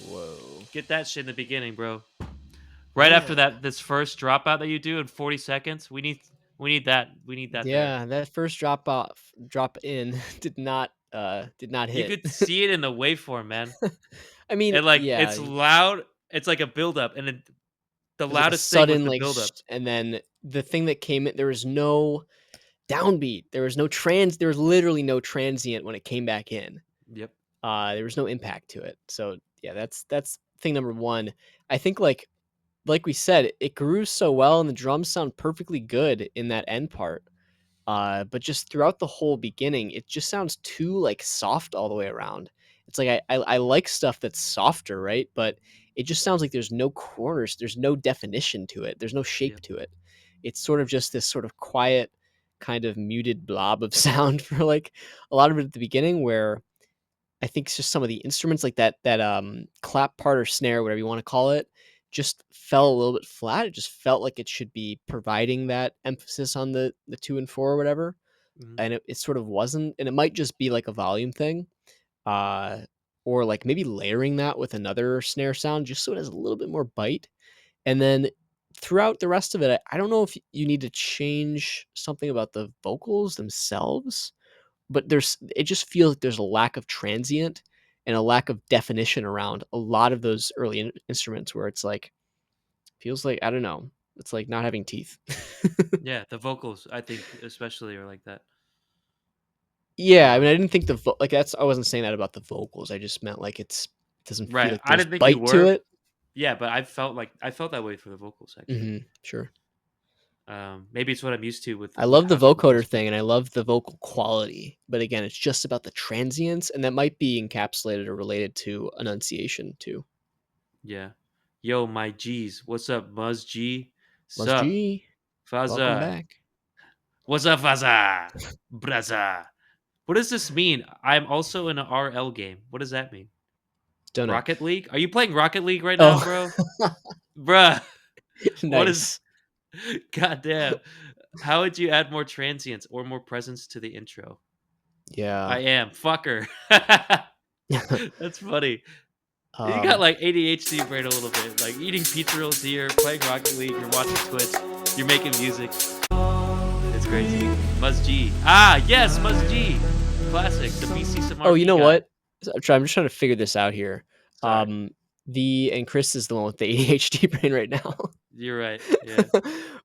Whoa. Get that shit in the beginning, bro. Right after that, this first dropout that you do in 40 seconds, we need that. We need that there. Yeah, that first drop in did not You hit. could see it in the waveform, man. I mean, And like yeah, it's loud. It's like a buildup, and the there's like a loudest thing was sudden the like, buildup. and then the thing that came in, there was no downbeat. There was no there was literally no transient when it came back in. Yep. There was no impact to it. So yeah, that's thing number one. I think like we said, it grooves so well and the drums sound perfectly good in that end part. But just throughout the whole beginning, it just sounds too like soft all the way around. It's like I like stuff that's softer, right? But it just sounds like there's no corners, there's no definition to it, there's no shape Yep. to it. It's sort of just this sort of quiet, kind of muted blob of sound for like a lot of it at the beginning, where I think it's just some of the instruments like that clap part or snare, whatever you want to call it, just fell a little bit flat. It just felt like it should be providing that emphasis on the 2 and 4 or whatever, Mhm. and it sort of wasn't. And it might just be like a volume thing, uh, or like maybe layering that with another snare sound just so it has a little bit more bite. And then throughout the rest of it, I don't know if you need to change something about the vocals themselves, but it just feels like there's a lack of transient and a lack of definition around a lot of those early instruments where it's like feels like, I don't know, it's like not having teeth. Yeah, the vocals, I think, especially are like that. Yeah, I Um, mean, I didn't think like that's I wasn't saying that about the vocals. I just meant like it doesn't feel right. like I there's didn't think you bite to were. it. Yeah, but I felt that way for the vocals actually. Sure. Maybe it's what I'm used to with I what love the half the vocoder vocals. But thing and I love the vocal quality, but again, it's just about the transients, and that might be encapsulated or related to enunciation too. yeah. Yo, my G's. What's up, Muzz G? Must Sup? G, welcome Fazza. back. What's up, Fazza? Braza. What does this mean? I'm also in an RL game. What does that mean? Don't know. Rocket League? Are you playing Rocket League right now, Oh, bro? Bruh. What is nice. goddamn? How would you add more transients or more presence to the intro? I Yeah. am fucker. That's funny. You got um, like ADHD brain a little bit. Like eating pizza rolls here, playing Rocket League, you're watching Twitch, you're making music. It's crazy. Muzz G. Ah, yes, Muzz G. Classic. The BC some oh, you RP know guy. what? I'm just trying to figure this out here. Sorry. And Chris is the one with the ADHD brain right now. You're right. Yeah.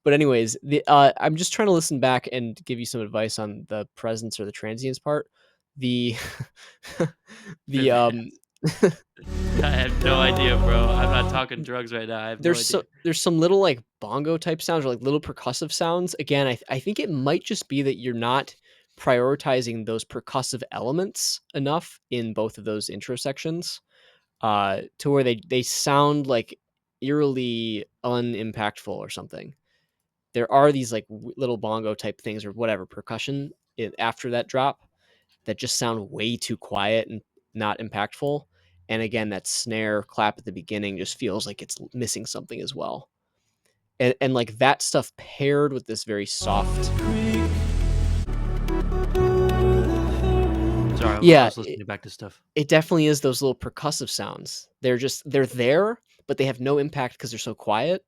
But anyways, I'm just trying to listen back and give you some advice on the presence or the transients part. The the I have no idea, bro. I'm not talking drugs right now. I have no idea. there's some little like bongo type sounds or like little percussive sounds. Again, I think it might just be that you're not prioritizing those percussive elements enough in both of those intro sections, to where they sound like eerily unimpactful or something. There are these like little bongo type things or whatever percussion after that drop that just sound way too quiet and not impactful. And again, that snare clap at the beginning just feels like it's missing something as well. And like that stuff paired with this very soft. Sorry, I Yeah, was listening back to stuff. it definitely is those little percussive sounds. They're there, but they have no impact because they're so quiet.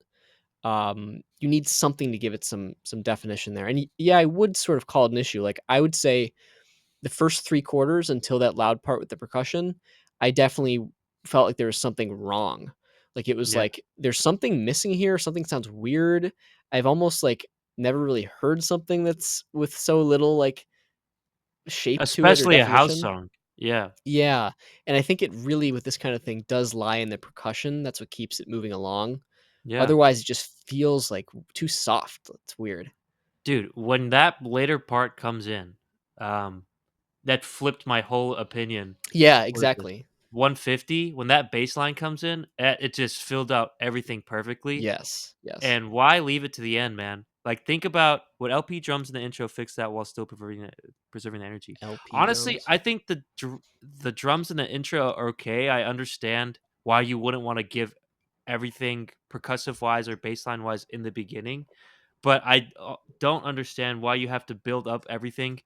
You need something to give it some definition there. And yeah, I would sort of call it an issue. Like I would say the first 3 quarters until that loud part with the percussion, I definitely felt like there was something wrong. Like, it was Yeah. like, "There's something missing here, something sounds weird." I've almost, like, never really heard something that's with so little, like, shape to it or Especially a house definition. song. Yeah. Yeah, and I think it really, with this kind of thing, does lie in the percussion. That's what keeps it moving along. Yeah. Otherwise, it just feels, like, too soft. It's weird. Dude, when that later part comes in, um, that flipped my whole opinion. Yeah, What is this? exactly. 150, when that bass line comes in, it just filled out everything perfectly. Yes, yes. And why leave it to the end, man? Like, think about what LP drums in the intro fix that while still preserving the energy. LP Honestly, drums? I think the drums in the intro are okay. I understand why you wouldn't want to give everything percussive wise or bassline wise in the beginning, but I don't understand why you have to build up everything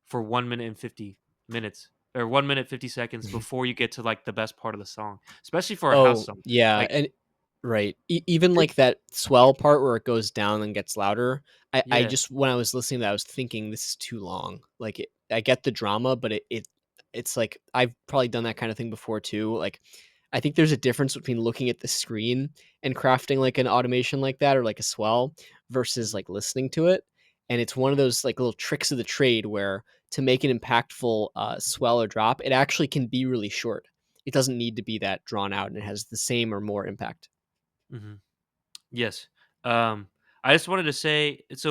for 1 minute and 50 minutes or 1 minute 50 seconds before you get to like the best part of the song, especially for a house Oh, song. yeah, Like, and right. Even, it, like, that swell part where it goes down and gets louder, I yeah. just when I was listening to that, I was thinking, "This is too long." Like, I get the drama, but it's like I've probably done that kinda thing before too. Like, I think there's a difference between looking at the screen and crafting, like, an automation like that or, like, a swell versus, Mhm, like, listening to it, and it's one of those, like, little tricks of the trade where to make an impactful, swell or drop, it actually can be really short. It doesn't need to be that drawn out, and it has the same or more impact. mhm. Yes. Um, I just wanted to say, it's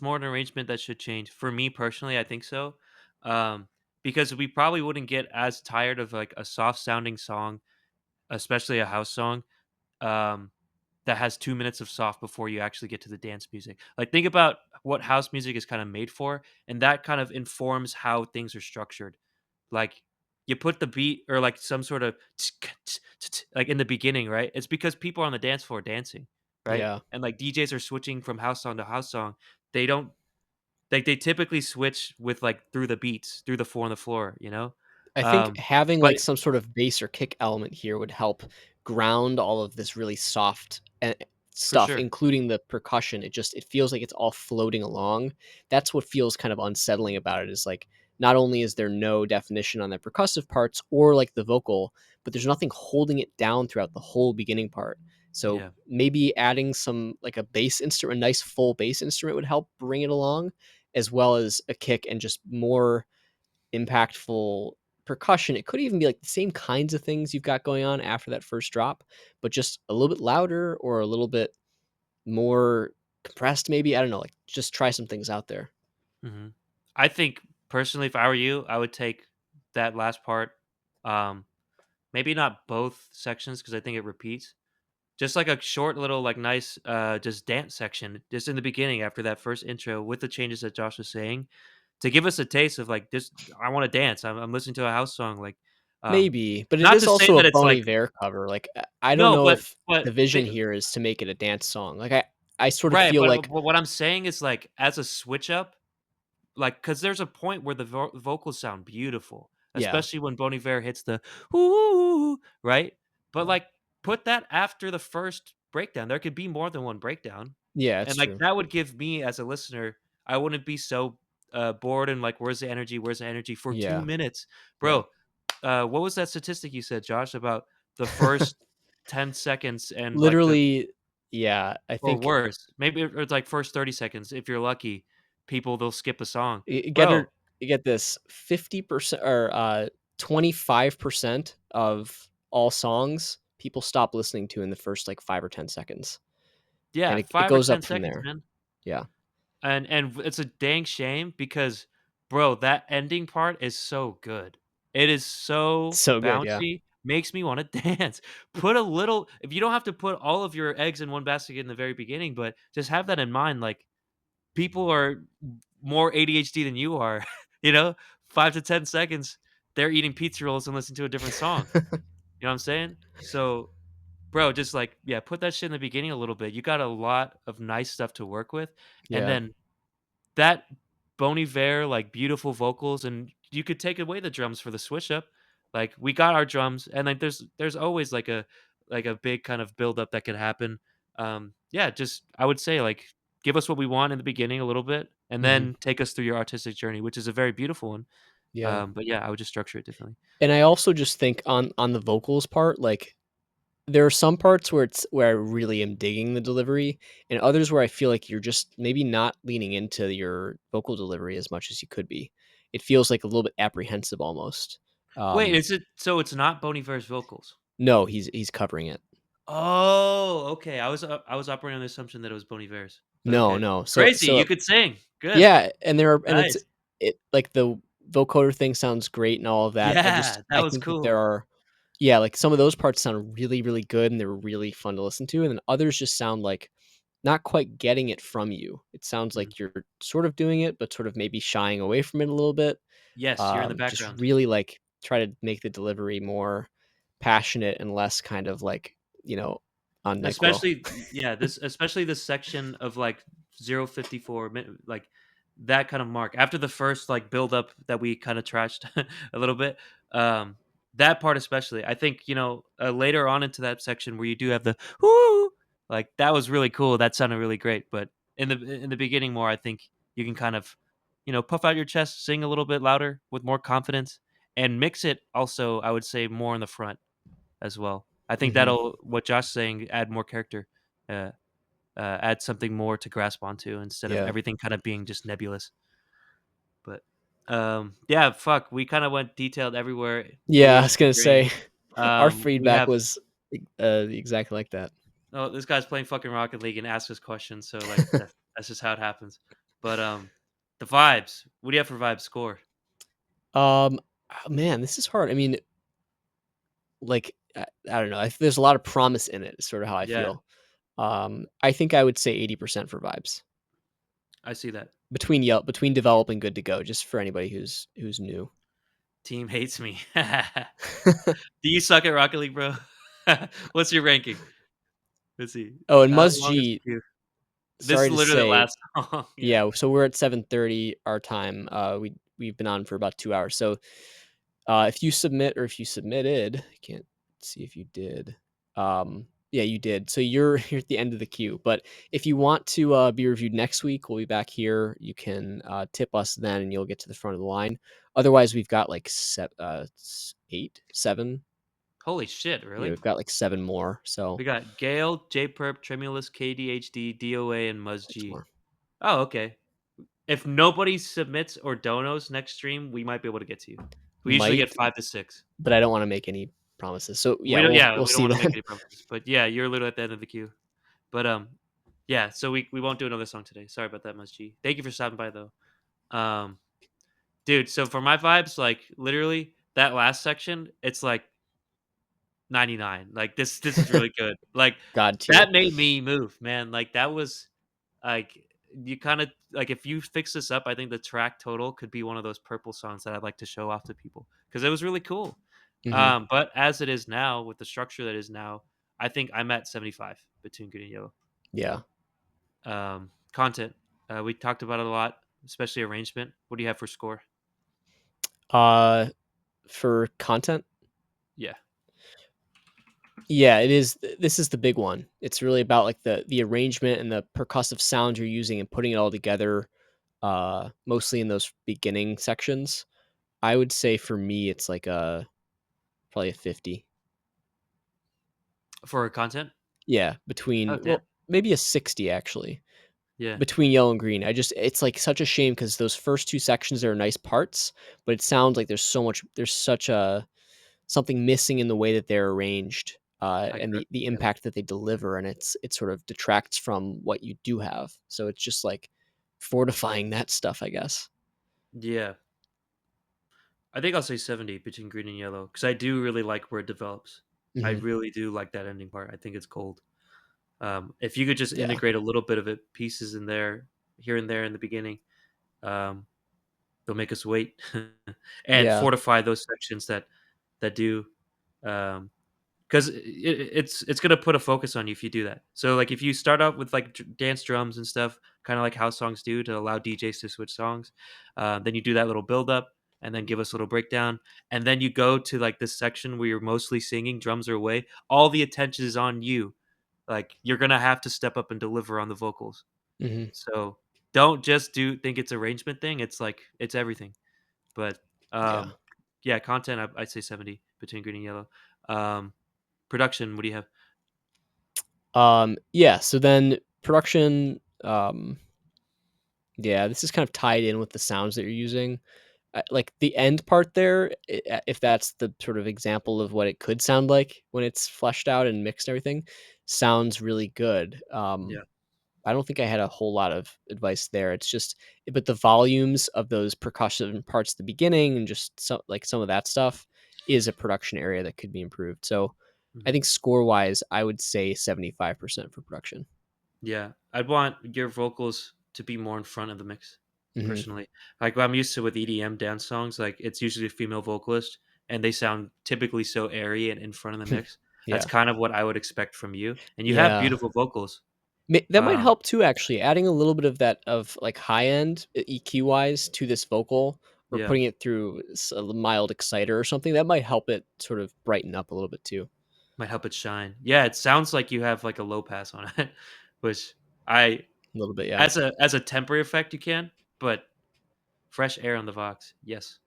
more an arrangement that should change. For me personally, I think so. Um, because we probably wouldn't get as tired of like a soft sounding song, especially a house song, um, that has 2 minutes of soft before you actually get to the dance music. Like, think about what house music is kind of made for, and that kind of informs how things are structured. Like, you put the beat or like some sort of like in the beginning, right? It's because people are on the dance floor dancing, right? Yeah. And like DJs are switching from house song to house song. They don't like they typically switch with like through the beats, through the four on the floor, you know? I think Um, having, but like, some sort of bass or kick element here would help ground all of this really soft, for stuff, sure. including the percussion. It feels like it's all floating along. That's what feels kind of unsettling about it is, like, not only is there no definition on the percussive parts or, like, the vocal, but there's nothing holding it down throughout the whole beginning part. So, Yeah. maybe adding some like, a bass instrument, a nice full bass instrument would help bring it along, as well as a kick and just more impactful percussion. It could even be like the same kinds of things you've got going on after that first drop, but just a little bit louder or a little bit more compressed, maybe. I don't know. Like, just try some things out there. Hmm. I think personally, if I were you, I would take that last part. Um, maybe not both sections because I think it repeats. Just like a short little, like nice, just dance section, just in the beginning after that first intro with the changes that Josh was saying to give us a taste of like this. I want to dance. I'm listening to a house song. Like, um, Maybe, but it not is to say also a that it's Bon like Iver cover. Like, I don't no, know if the but vision here is to make it a dance song. Like, I sort of right. feel like, But what I'm saying is like as a switch up, like, cause there's a point where the vocals sound beautiful, yeah, especially when Bon Iver hits the "ooh," right? But, like, put that after the first breakdown. There could be more than one breakdown, yeah, it's and, like, true. that would give me as a listener I wouldn't be so, bored and like, "Where's the energy? Where's the energy?" for 2 Yeah, minutes. yeah. Bro, what was that statistic you said, Josh, about the first 10 seconds and, like, the Literally, yeah. I or think worse, maybe or it's, like, first 30 seconds, if you're lucky, they'll skip a song. get her. Bro, Get this: 50% or 25% of all songs people stop listening to in the first like 5 or 10 seconds, and yeah, it 5 or goes 10 up from seconds, there. man. Yeah, And it's a dang shame because, bro, that ending part is so good. It is so so good. Yeah, bouncy, makes me wanna dance. Put a little if you don't have to put all of your eggs in one basket in the very beginning, but just have that in mind, like, people are more ADHD than you are, you know? 5 to 10 seconds, they're eating pizza rolls and listening to a different song. You know what I'm saying? So, bro, just, like, yeah, put that shit in the beginning a little bit. You got a lot of nice stuff to work with, and yeah, then that Bon Iver, like, beautiful vocals, and you could take away the drums for the switch up. Like, we got our drums, and, like, there's always, like, a big kind of buildup that could happen. Yeah, just I would say, like, give us what we want in the beginning a little bit, and hmm, then take us through your artistic journey, which is a very beautiful one. yeah. But, yeah, I would just structure it differently. And I also just think on the vocals part, like, There are some parts where I really am digging the delivery, and others where I feel like you're just maybe not leaning into your vocal delivery as much as you could be. It feels like a little bit apprehensive almost. Wait, Um, is it so it's not Bon Iver's vocals? no, he's covering it. Oh, okay. I was operating on the assumption that it was Bon Iver's, but No, okay. no. So Crazy, you so could sing. Good. yeah, and there are and it's Nice. it like the vocoder thing sounds great and all of that. Yeah, that I was think that there cool. are yeah, like some of those parts sound really, really good and they're really fun to listen to, and then others just sound like not quite getting it from you. It sounds Mhm. like you're sort of doing it, but sort of maybe shying away from it a little bit. Yes, you're in the Just background. really like try to make the delivery more passionate and less kind of like, you know, on NyQuil. Especially yeah, this especially this section of, like, 0:54 like, that kind of mark. After the first, like, build up that we kinda trashed a little bit, um, that part especially, I think, later on into that section where you do have the "woo," like, that was really cool, that sounded really great, but in the beginning more, I think you can kind of, puff out your chest, sing a little bit louder with more confidence, and mix it also, I would say, more in the front as well. I think Mhm. that'll what Josh's saying, add more character, uh, add something more to grasp onto instead of Yeah. everything kind of being just nebulous. But yeah, fuck, we kind of went detailed everywhere. Yeah, I Videos was were gonna great. say our We feedback have was exactly like that. oh, this guy's playing fucking Rocket League and asks us questions, so like that's just how it happens. But the vibes. What do you have for vibes? Score. Man, this is hard. I mean, like I don't know. There's a lot of promise in it. Is sort of how I Yeah, feel. I think I would say 80% for vibes I see that. between developing good to go. Just for anybody who's new. Team hates me. Do you suck at Rocket League, bro? What's your ranking? Let's see. Oh, and How Muzz long is the G. queue? This is Sorry to literally the say, last song. Yeah. yeah. So we're at 7:30 our time. We've been on for about 2 hours. So if you submit or if you submitted, I can't see if you did. Yeah, you did. So you're at the end of the queue. But if you want to be reviewed next week, we'll be back here. You can tip us then, and you'll get to the front of the line. Otherwise, we've got like 8, 7. Holy shit, Yeah, really? we've got like 7 more. So We got Gale, J Perp, Tremulous, KDHD, DOA, and Muzz it's G. more. Oh, okay. If nobody submits or donos next stream, we might be able to get to you. We usually Might, get 5 to 6. but I don't want to make any promises. So yeah, we'll We don't see want to make then. any promises. But yeah, you're literally at the end of the queue. But yeah, so we won't do another song today. Sorry about that, Muzz G. Thank you for stopping by though. Um dude, so for my vibes, like literally that last section, it's like 99. Like this is really good. Like God tier. that made me move, man. Like that was like you kind of like if you fix this up, I think the track total could be one of those purple songs that I'd like to show off to people because it was really cool. Hmm. But as it is now, with the structure that is now, I think I'm at 75 between green and yellow. Yeah. Content, we talked about it a lot, especially arrangement. What do you have for score? Uh, for content. Yeah, Yeah, it is. This is the big one. It's really about like the arrangement and the percussive sounds you're using and putting it all together. Mostly in those beginning sections. I would say for me, it's like a probably a 50. for content. Yeah, Oh between damn. well, maybe a 60 actually. Yeah, Between yellow and green. It's like such a shame because those first two sections are nice parts, but it sounds like there's such a something missing in the way that they're arranged, and the yeah, impact that they deliver, and it sort of detracts from what you do have. So it's just like fortifying that stuff, I guess. yeah. I think I'll say 70 between green and yellow because I do really like where it develops. I Hmm. really do like that ending part. I think it's gold. If you could just Yeah, integrate a little bit of it, pieces in there, here and there in the beginning, um, they'll make us wait and yeah. fortify those sections that do. Um, because it's gonna put a focus on you if you do that. So like if you start out with like dance drums and stuff, kind of like house songs do to allow DJs to switch songs, then you do that little build up and then give us a little breakdown, and then you go to like this section where you're mostly singing, drums are away, all the attention is on you. Like you're gonna have to step up and deliver on the vocals. Hmm. So don't just do think it's arrangement thing. It's like it's everything. But Yeah. yeah, content I'd say 70 between green and yellow. Um, Production, what do you have? Yeah, so then production, yeah, this is kind of tied in with the sounds that you're using. Like the end part there, if that's the sort of example of what it could sound like when it's fleshed out and mixed and everything, sounds really good. Yeah. I don't think I had a whole lot of advice there. It's just, but the volumes of those percussion parts at the beginning and just some of that stuff is a production area that could be improved. So I Mhm. think score wise, I would say 75% for production. Yeah, I'd want your vocals to be more in front of the mix, Hmm. personally. Like, what I'm used to with EDM dance songs, like, it's usually a female vocalist, and they sound typically so airy and in front of the mix. That's Yeah. kind of what I would expect from you, and you have Yeah. beautiful vocals. That might Um, help too, actually. Adding a little bit of that of like high end EQ wise to this vocal, or yeah, putting it through a mild exciter or something, that might help it sort of brighten up a little bit too. might help it shine. Yeah, it sounds like you have, like, a low pass on it, which I A little bit, yeah. as a temporary effect, you can, but fresh air on the Vox. Yes.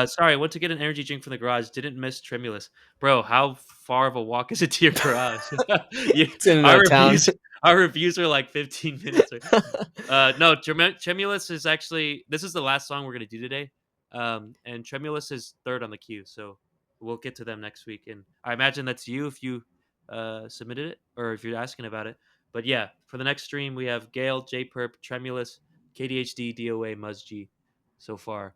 Sorry, went to get an energy drink from the garage. Didn't miss Tremulous. Bro, how far of a walk is it to your garage? you, It's in our another town. reviews our reviews are like 15 minutes. No, Tremulous is actually this is the last song we're gonna do today. And Tremulous is third on the queue, so we'll get to them next week. And I imagine that's you if you submitted it or if you're asking about it. But yeah, for the next stream we have Gale, J Perp, Tremulous, KDHD, DOA, Muzg so far.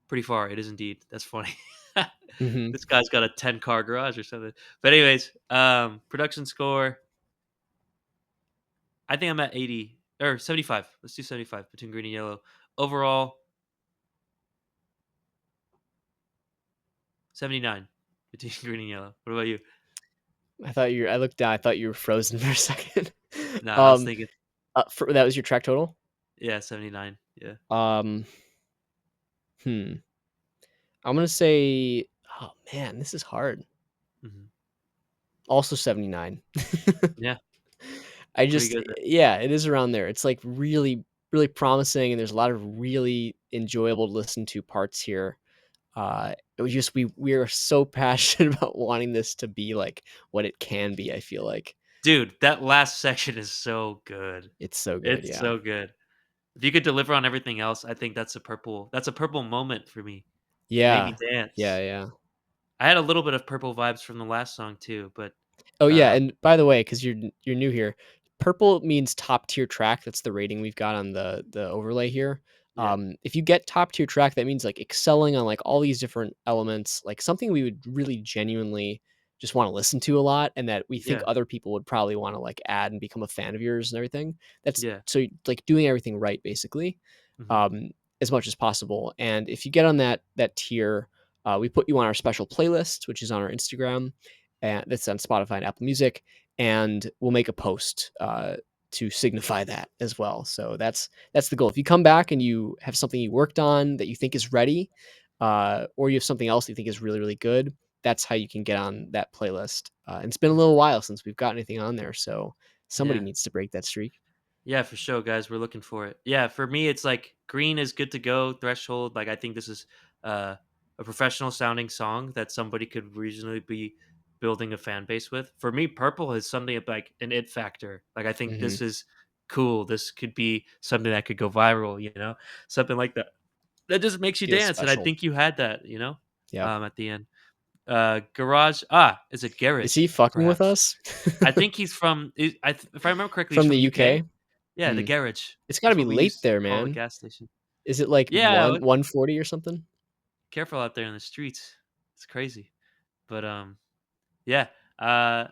Pretty far, it is indeed. That's funny. Hmm. This guy's got a 10-car garage or something. But anyways, production score. I think I'm at 80 or 75. Let's do 75 between green and yellow. Overall, 79 between green and yellow. What about you? I looked down. I thought you were frozen for a second. Nah, I was um, thinking, that was your track total. yeah, 79. Yeah. Um, hmm. I'm gonna say, oh man, this is hard. Hmm. Also 79. Yeah, I pretty just, good then. yeah, it is around there. It's like really, really promising, and there's a lot of really enjoyable to listen to parts here. It was just we are so passionate about wanting this to be like what it can be. I feel like Dude, that last section is so good. it's so good. It's Yeah, so good. If you could deliver on everything else, I think that's a purple moment for me. It made me yeah, yeah, dance. yeah. I had a little bit of purple vibes from the last song too, but Oh yeah, um and by the way, because you're new here, purple means top tier track. That's the rating we've got on the overlay here. yeah, If you get top tier track, that means like excelling on like all these different elements, like something we would really genuinely just want to listen to a lot, and that we think yeah, other people would probably want to like add and become a fan of yours and everything. That's yeah. so like doing everything right basically, Mhm. um, as much as possible. And if you get on that tier, we put you on our special playlist, which is on our Instagram, and that's on Spotify and Apple Music, and we'll make a post to signify that as well. So that's the goal. If you come back and you have something you worked on that you think is ready, or you have something else you think is really really good, that's how you can get on that playlist. And it's been a little while since we've got anything on there, so somebody Yeah. needs to break that streak. Yeah, for sure, guys. We're looking for it. Yeah, for me, it's like green is good to go. Threshold, like I think this is uh, a professional sounding song that somebody could reasonably be building a fan base with. For me, purple is something of, like an it factor. Like I think Hmm. this is cool. This could be something that could go viral. Something like that. That just makes you Feels dance, and I special. think you had that. Yeah. At the end. Garage. Is it Is garage? he fucking with Perhaps. us? I think he's from. If I remember correctly, he's From the from UK. UK? Yeah, the Hmm. garage. It's got to That's be what we late used to there, call the man. gas station. Is it like Yeah, 140 or something? careful out there in the streets. It's crazy. But yeah. Uh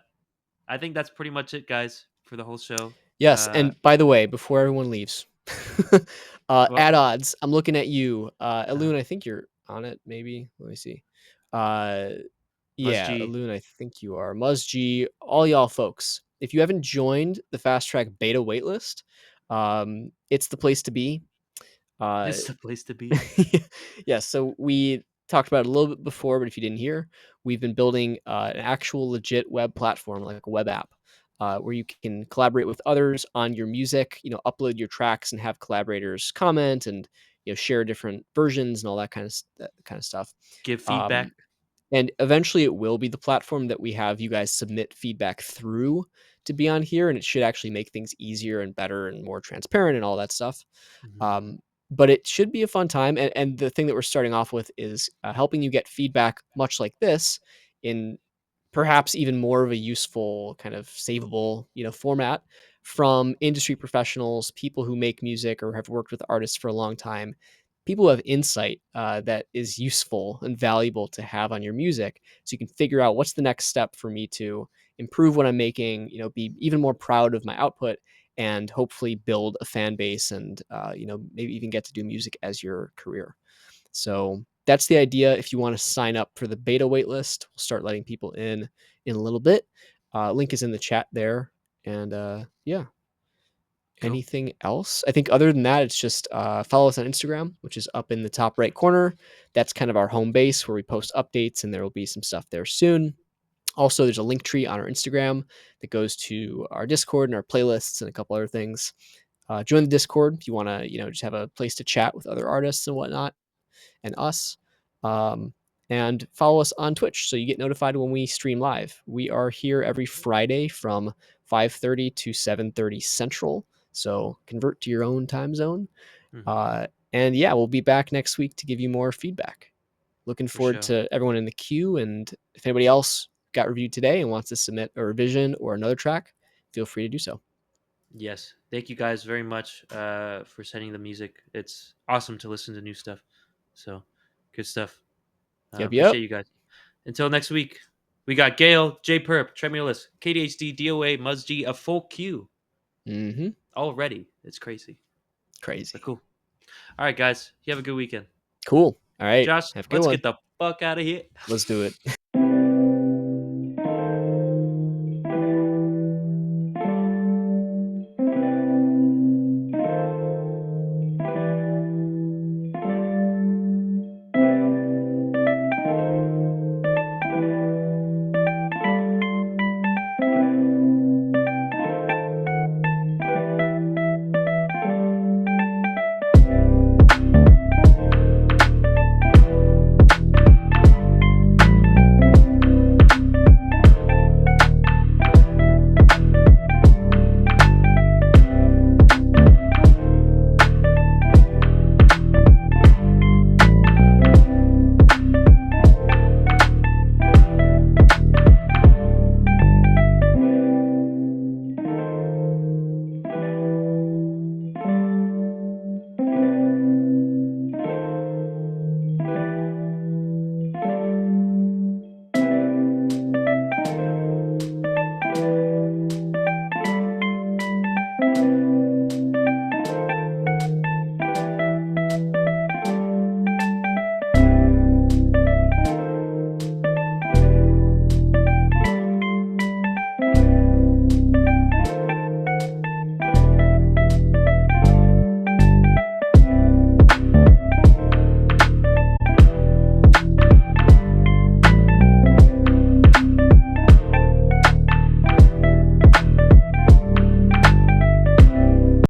I think that's pretty much it, guys, for the whole show. Yes, Uh and by the way, before everyone leaves, well, at odds, I'm looking at you. uh Elune, I think you're on it, maybe. Let me see. Uh, Muzz yeah, G. Elune, I think you are. Muzg, all y'all folks. If you haven't joined the Fast Track beta waitlist, it's the place to be. Uh, It's the place to be. yeah, so we talked about it a little bit before, but if you didn't hear, we've been building an actual legit web platform, like a web app, where you can collaborate with others on your music. Upload your tracks and have collaborators comment and share different versions and all that kind of stuff. Give Um, feedback. And eventually it will be the platform that we have you guys submit feedback through to be on here, and it should actually make things easier and better and more transparent and all that stuff. Mhm. Um, but it should be a fun time. And the thing that we're starting off with is helping you get feedback much like this in perhaps even more of a useful kind of savable, format from industry professionals, people who make music or have worked with artists for a long time, people who have insight that is useful and valuable to have on your music, so you can figure out what's the next step for me to improve what I'm making, be even more proud of my output, and hopefully build a fan base and maybe even get to do music as your career. So that's the idea. If you want to sign up for the beta waitlist, we'll start letting people in a little bit. Link is in the chat there. And yeah, Cool. anything else? I think other than that, it's just follow us on Instagram, which is up in the top right corner. That's kind of our home base where we post updates, and there will be some stuff there soon. Also, there's a link tree on our Instagram that goes to our Discord and our playlists and a couple other things. Join the Discord if you want to, just have a place to chat with other artists and whatnot and us. Um, and follow us on Twitch so you get notified when we stream live. We are here every Friday from 5:30 to 7:30 Central. So convert to your own time zone. Mhm. And yeah, we'll be back next week to give you more feedback. Looking For forward sure. to everyone in the queue. And if anybody else got reviewed today and wants to submit a revision or another track, feel free to do so. Yes. Thank you guys very much for sending the music. It's awesome to listen to new stuff. So good stuff. Yep, Appreciate yep. you guys. Until next week, we got Gail, J Perp, Tremulous, KDHD, DOA, Muzg, a full queue Mm-hmm. already. It's crazy. But Crazy. cool. All right, guys. You have a good weekend. Cool. All right. Josh, Have a good let's one. get the fuck out of here. Let's do it.